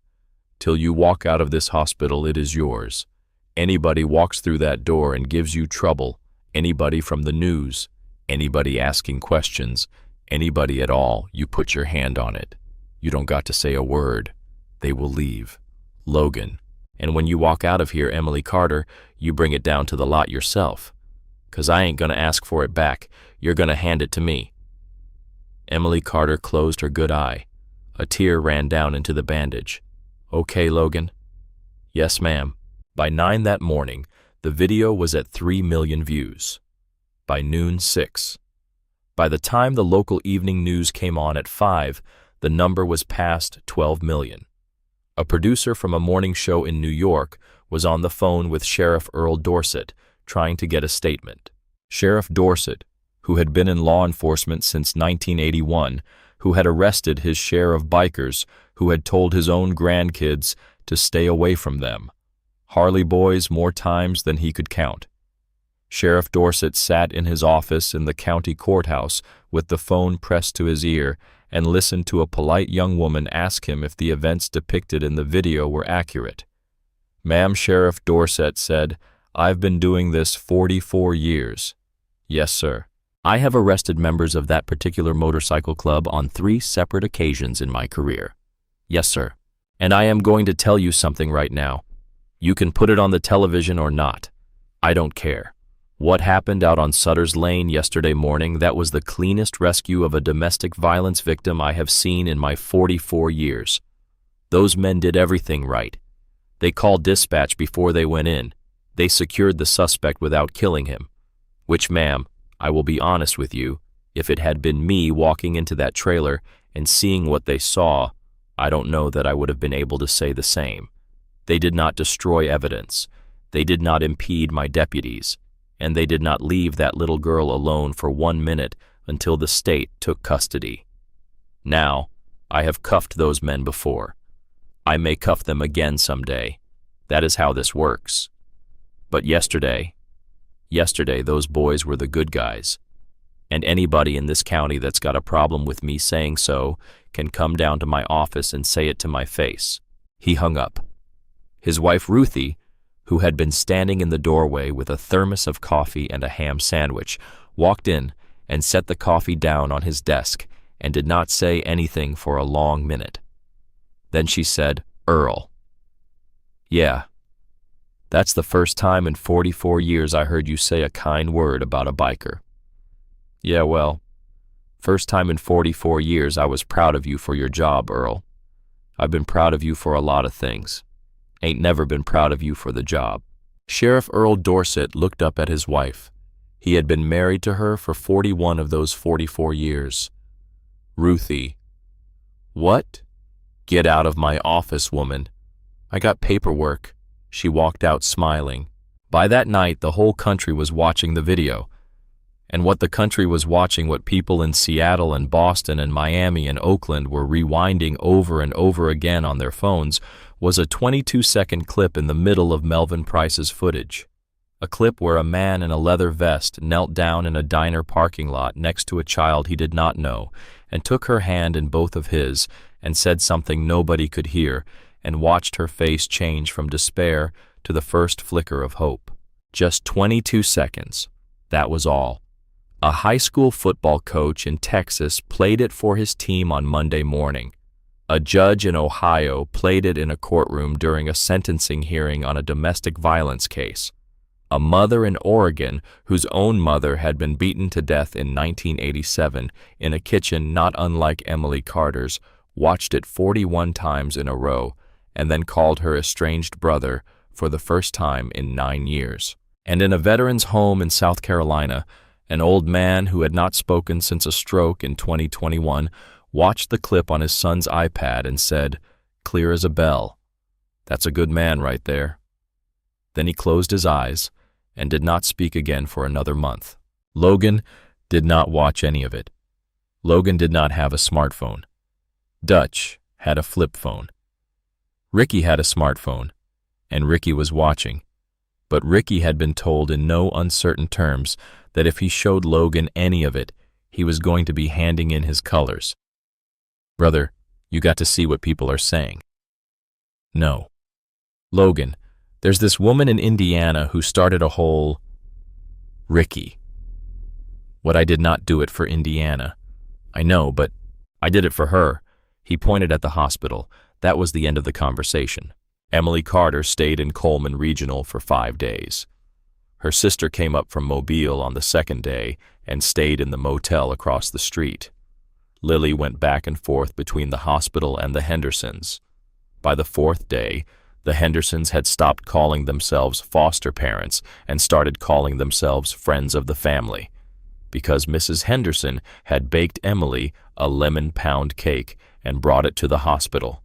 Till you walk out of this hospital, it is yours. Anybody walks through that door and gives you trouble, anybody from the news, anybody asking questions, anybody at all, you put your hand on it. You don't got to say a word. They will leave. Logan. And when you walk out of here, Emily Carter, you bring it down to the lot yourself. 'Cause I ain't gonna ask for it back. You're gonna hand it to me." Emily Carter closed her good eye. A tear ran down into the bandage. "Okay, Logan." "Yes, ma'am." By 9 that morning, the video was at 3 million views. By noon, 6. By the time the local evening news came on at 5, the number was past 12 million. A producer from a morning show in New York was on the phone with Sheriff Earl Dorsett, trying to get a statement. Sheriff Dorsett, who had been in law enforcement since 1981, who had arrested his share of bikers, who had told his own grandkids to stay away from them. Harley boys more times than he could count. Sheriff Dorsett sat in his office in the county courthouse with the phone pressed to his ear and listened to a polite young woman ask him if the events depicted in the video were accurate. "Ma'am," Sheriff Dorsett said, "I've been doing this 44 years. "Yes, sir. I have arrested members of that particular motorcycle club on 3 separate occasions in my career." "Yes, sir. And I am going to tell you something right now. You can put it on the television or not. I don't care. What happened out on Sutter's Lane yesterday morning, that was the cleanest rescue of a domestic violence victim I have seen in my 44 years. Those men did everything right. They called dispatch before they went in. They secured the suspect without killing him. Which, ma'am, I will be honest with you, if it had been me walking into that trailer and seeing what they saw, I don't know that I would have been able to say the same. They did not destroy evidence. They did not impede my deputies. And they did not leave that little girl alone for 1 minute until the state took custody. Now, I have cuffed those men before. I may cuff them again someday. That is how this works. But yesterday, Yesterday, those boys were the good guys. And anybody in this county that's got a problem with me saying so can come down to my office and say it to my face." He hung up. His wife Ruthie, who had been standing in the doorway with a thermos of coffee and a ham sandwich, walked in and set the coffee down on his desk and did not say anything for a long minute. Then she said, "Earl." "Yeah, that's the first time in 44 years I heard you say a kind word about a biker." "Yeah, well, first time in 44 years I was proud of you for your job, Earl. I've been proud of you for a lot of things. Ain't never been proud of you for the job." Sheriff Earl Dorset looked up at his wife. He had been married to her for 41 of those 44 years. "Ruthie." "What?" "Get out of my office, woman. I got paperwork." She walked out smiling. By that night, the whole country was watching the video. And what the country was watching, what people in Seattle and Boston and Miami and Oakland were rewinding over and over again on their phones, was a 22-second clip in the middle of Melvin Price's footage. A clip where a man in a leather vest knelt down in a diner parking lot next to a child he did not know and took her hand in both of his and said something nobody could hear and watched her face change from despair to the first flicker of hope. Just 22 seconds. That was all. A high school football coach in Texas played it for his team on Monday morning. A judge in Ohio played it in a courtroom during a sentencing hearing on a domestic violence case. A mother in Oregon, whose own mother had been beaten to death in 1987 in a kitchen not unlike Emily Carter's, watched it 41 times in a row and then called her estranged brother for the first time in 9 years. And in a veteran's home in South Carolina, an old man who had not spoken since a stroke in 2021 watched the clip on his son's iPad and said, clear as a bell, "That's a good man right there." Then he closed his eyes and did not speak again for another month. Logan did not watch any of it. Logan did not have a smartphone. Dutch had a flip phone. Ricky had a smartphone, and Ricky was watching. But Ricky had been told in no uncertain terms that if he showed Logan any of it, he was going to be handing in his colors. "Brother, you got to see what people are saying." "No." "Logan, there's this woman in Indiana who started a whole..." "Ricky, what I did not do it for Indiana. I know, but I did it for her." He pointed at the hospital. That was the end of the conversation. Emily Carter stayed in Coleman Regional for 5 days. Her sister came up from Mobile on the second day and stayed in the motel across the street. Lily went back and forth between the hospital and the Hendersons. By the 4th day, the Hendersons had stopped calling themselves foster parents and started calling themselves friends of the family, because Mrs. Henderson had baked Emily a lemon pound cake and brought it to the hospital.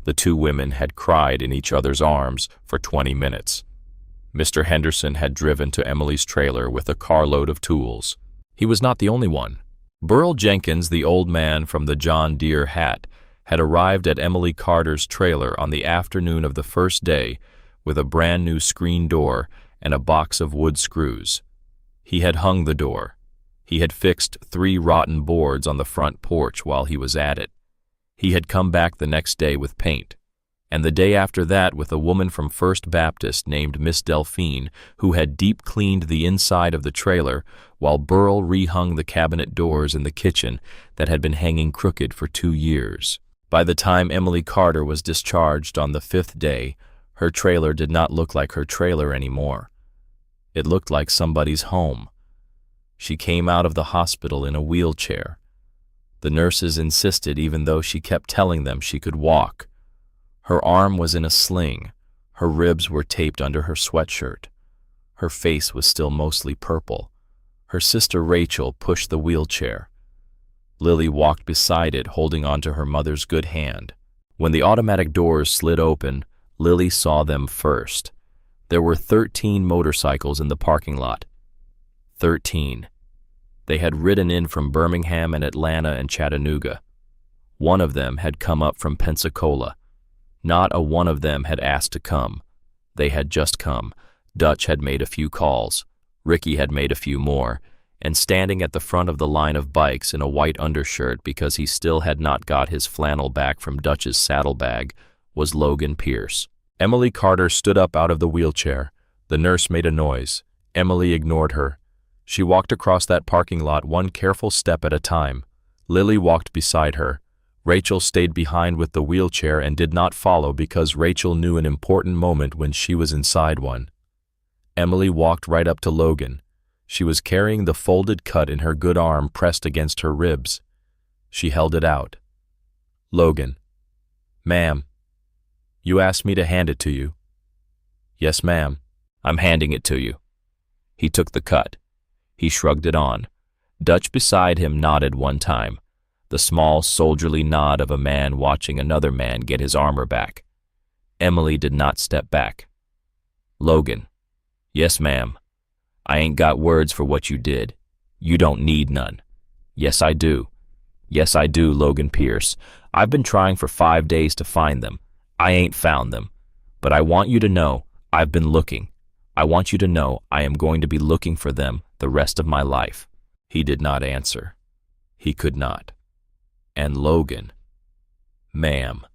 The two women had cried in each other's arms for 20 minutes. Mr. Henderson had driven to Emily's trailer with a carload of tools. He was not the only one. Burl Jenkins, the old man from the John Deere hat, had arrived at Emily Carter's trailer on the afternoon of the first day with a brand new screen door and a box of wood screws. He had hung the door. He had fixed 3 rotten boards on the front porch while he was at it. He had come back the next day with paint, and the day after that with a woman from First Baptist named Miss Delphine, who had deep cleaned the inside of the trailer while Burl rehung the cabinet doors in the kitchen that had been hanging crooked for 2 years. By the time Emily Carter was discharged on the 5th day, her trailer did not look like her trailer anymore. It looked like somebody's home. She came out of the hospital in a wheelchair. The nurses insisted, even though she kept telling them she could walk. Her arm was in a sling. Her ribs were taped under her sweatshirt. Her face was still mostly purple. Her sister Rachel pushed the wheelchair. Lily walked beside it, holding onto her mother's good hand. When the automatic doors slid open, Lily saw them first. There were 13 motorcycles in the parking lot. 13. They had ridden in from Birmingham and Atlanta and Chattanooga. One of them had come up from Pensacola. Not a one of them had asked to come. They had just come. Dutch had made a few calls. Ricky had made a few more, and standing at the front of the line of bikes in a white undershirt because he still had not got his flannel back from Dutch's saddlebag was Logan Pierce. Emily Carter stood up out of the wheelchair. The nurse made a noise. Emily ignored her. She walked across that parking lot one careful step at a time. Lily walked beside her. Rachel stayed behind with the wheelchair and did not follow because Rachel knew an important moment when she was inside one. Emily walked right up to Logan. She was carrying the folded cut in her good arm pressed against her ribs. She held it out. "Logan." "Ma'am." "You asked me to hand it to you." "Yes, ma'am. I'm handing it to you." He took the cut. He shrugged it on. Dutch beside him nodded one time, the small, soldierly nod of a man watching another man get his armor back. Emily did not step back. "Logan." "Yes, ma'am. I ain't got words for what you did. You don't need none." "Yes, I do. Yes, I do, Logan Pierce. I've been trying for 5 days to find them. I ain't found them. But I want you to know I've been looking. I want you to know I am going to be looking for them the rest of my life." He did not answer. He could not. And Logan, "Ma'am,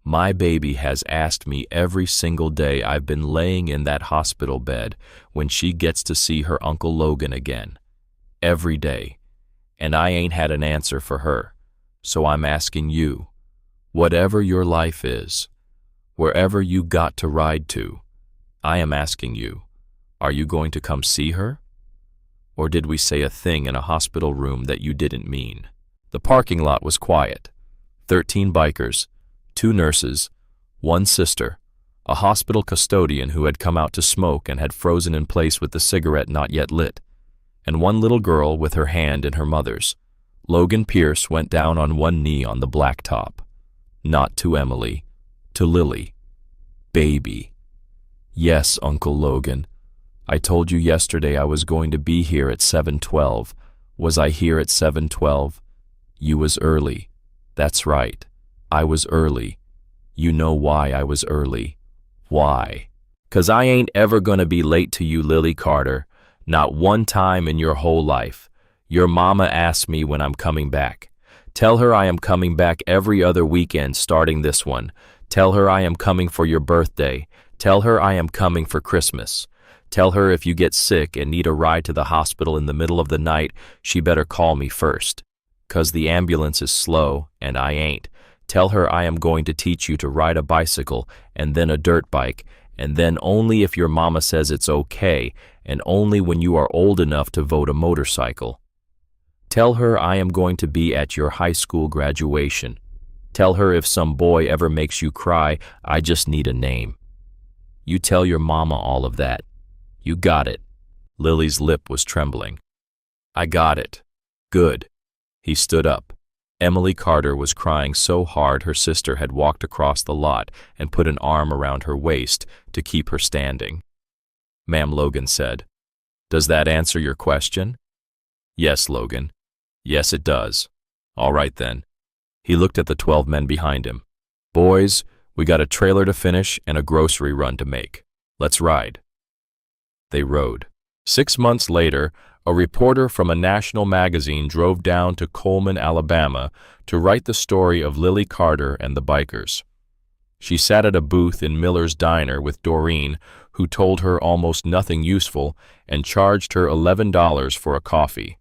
my baby has asked me every single day I've been laying in that hospital bed when she gets to see her Uncle Logan again. Every day. And I ain't had an answer for her. So I'm asking you, whatever your life is, wherever you got to ride to, I am asking you, are you going to come see her? Or did we say a thing in a hospital room that you didn't mean?" The parking lot was quiet. 13 bikers, 2 nurses, 1 sister, a hospital custodian who had come out to smoke and had frozen in place with the cigarette not yet lit, and 1 little girl with her hand in her mother's. Logan Pierce went down on one knee on the blacktop. Not to Emily, to Lily. "Baby." "Yes, Uncle Logan. I told you yesterday I was going to be here at 7:12. Was I here at 7:12? You was early. That's right. I was early. You know why I was early. Why? 'Cause I ain't ever gonna be late to you, Lily Carter. Not one time in your whole life. Your mama asks me when I'm coming back. Tell her I am coming back every other weekend starting this one. Tell her I am coming for your birthday. Tell her I am coming for Christmas. Tell her if you get sick and need a ride to the hospital in the middle of the night, she better call me first. 'Cause the ambulance is slow, and I ain't. Tell her I am going to teach you to ride a bicycle, and then a dirt bike, and then only if your mama says it's okay, and only when you are old enough to vote a motorcycle. Tell her I am going to be at your high school graduation. Tell her if some boy ever makes you cry, I just need a name. You tell your mama all of that. You got it." Lily's lip was trembling. "I got it. Good." He stood up. Emily Carter was crying so hard her sister had walked across the lot and put an arm around her waist to keep her standing. "Ma'am," Logan said. "Does that answer your question?" "Yes, Logan. Yes, it does." "All right, then." He looked at the 12 men behind him. "Boys, we got a trailer to finish and a grocery run to make. Let's ride." They rode. 6 months later, a reporter from a national magazine drove down to Coleman, Alabama, to write the story of Lily Carter and the bikers. She sat at a booth in Miller's Diner with Doreen, who told her almost nothing useful and charged her $11 for a coffee.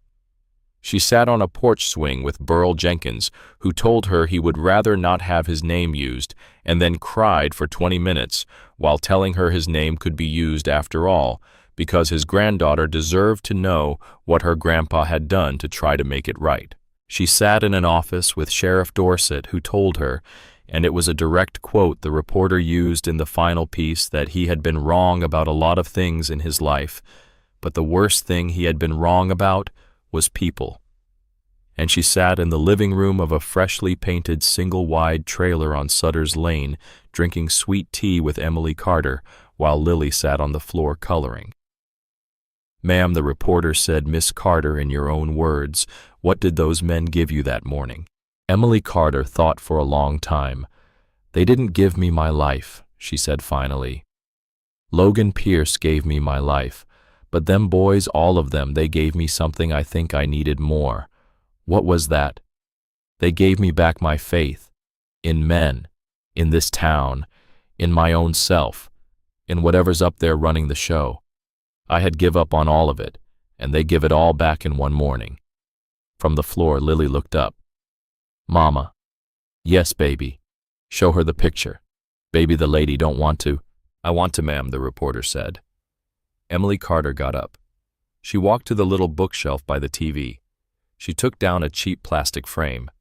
She sat on a porch swing with Burl Jenkins, who told her he would rather not have his name used, and then cried for 20 minutes while telling her his name could be used after all, because his granddaughter deserved to know what her grandpa had done to try to make it right. She sat in an office with Sheriff Dorset, who told her, and it was a direct quote the reporter used in the final piece, that he had been wrong about a lot of things in his life, but the worst thing he had been wrong about was people. And she sat in the living room of a freshly painted single-wide trailer on Sutter's Lane, drinking sweet tea with Emily Carter, while Lily sat on the floor coloring. "Ma'am," the reporter said, "Miss Carter, in your own words, what did those men give you that morning?" Emily Carter thought for a long time. "They didn't give me my life," she said finally. "Logan Pierce gave me my life, But them boys, all of them, they gave me something I think I needed more. What was that? They gave me back my faith. In men. In this town. In my own self. In whatever's up there running the show. I had give up on all of it, and they give it all back in one morning. From the floor, Lily looked up. Mama. Yes, baby. Show her the picture. Baby, the lady don't want to. I want to, ma'am, the reporter said. Emily Carter got up. She walked to the little bookshelf by the TV. She took down a cheap plastic frame.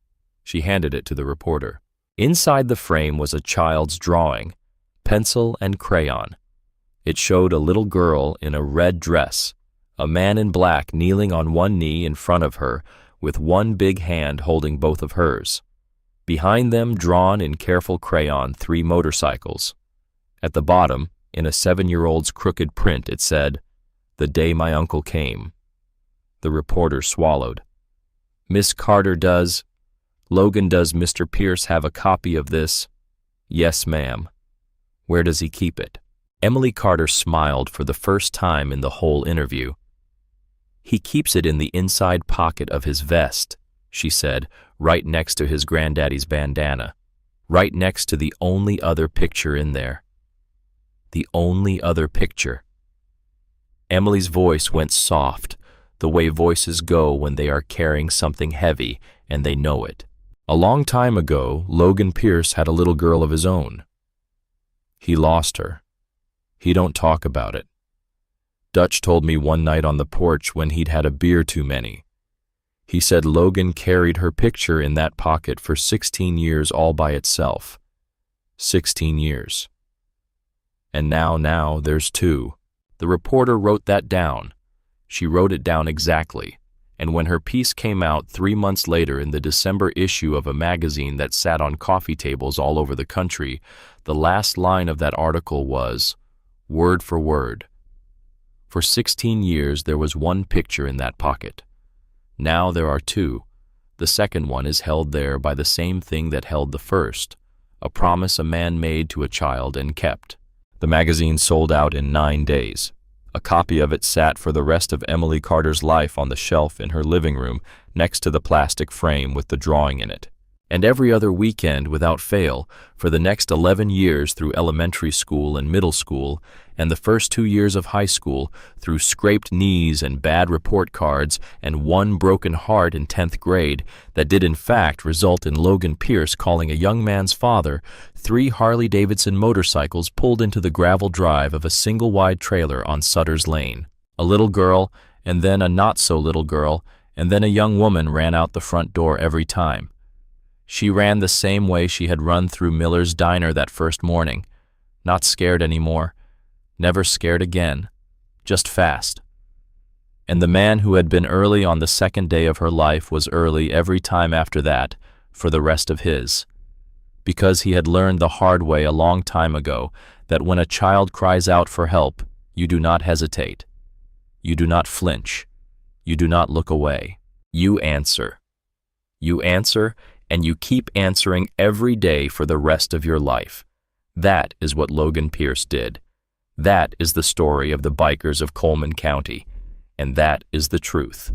She handed it to the reporter. Inside the frame was a child's drawing, pencil and crayon. It showed a little girl in a red dress, a man in black kneeling on one knee in front of her with one big hand holding both of hers. Behind them, drawn in careful crayon, 3 motorcycles. At the bottom, in a 7-year-old's crooked print, it said, "The day my uncle came." The reporter swallowed. Miss Carter, does Mr. Pierce have a copy of this? Yes, ma'am. Where does he keep it? Emily Carter smiled for the first time in the whole interview. He keeps it in the inside pocket of his vest, she said, right next to his granddaddy's bandana, right next to the only other picture in there. The only other picture. Emily's voice went soft, the way voices go when they are carrying something heavy and they know it. A long time ago, Logan Pierce had a little girl of his own. He lost her. He don't talk about it. Dutch told me one night on the porch when he'd had a beer too many. He said Logan carried her picture in that pocket for 16 years all by itself. 16 years. And now there's 2. The reporter wrote that down. She wrote it down exactly. And when her piece came out 3 months later in the December issue of a magazine that sat on coffee tables all over the country, the last line of that article was, word for word, "For 16 years there was one picture in that pocket. Now there are 2. The second one is held there by the same thing that held the first, a promise a man made to a child and kept." The magazine sold out in 9 days. A copy of it sat for the rest of Emily Carter's life on the shelf in her living room next to the plastic frame with the drawing in it. And every other weekend, without fail, for the next 11 years through elementary school and middle school, and the first 2 years of high school, through scraped knees and bad report cards and one broken heart in 10th grade, that did in fact result in Logan Pierce calling a young man's father, 3 Harley-Davidson motorcycles pulled into the gravel drive of a single-wide trailer on Sutter's Lane. A little girl, and then a not-so-little girl, and then a young woman ran out the front door every time. She ran the same way she had run through Miller's diner that first morning, not scared anymore, never scared again, just fast. And the man who had been early on the second day of her life was early every time after that for the rest of his, because he had learned the hard way a long time ago that when a child cries out for help, you do not hesitate, you do not flinch, you do not look away. You answer. You answer, and you keep answering every day for the rest of your life. That is what Logan Pierce did. That is the story of the bikers of Coleman County, and that is the truth.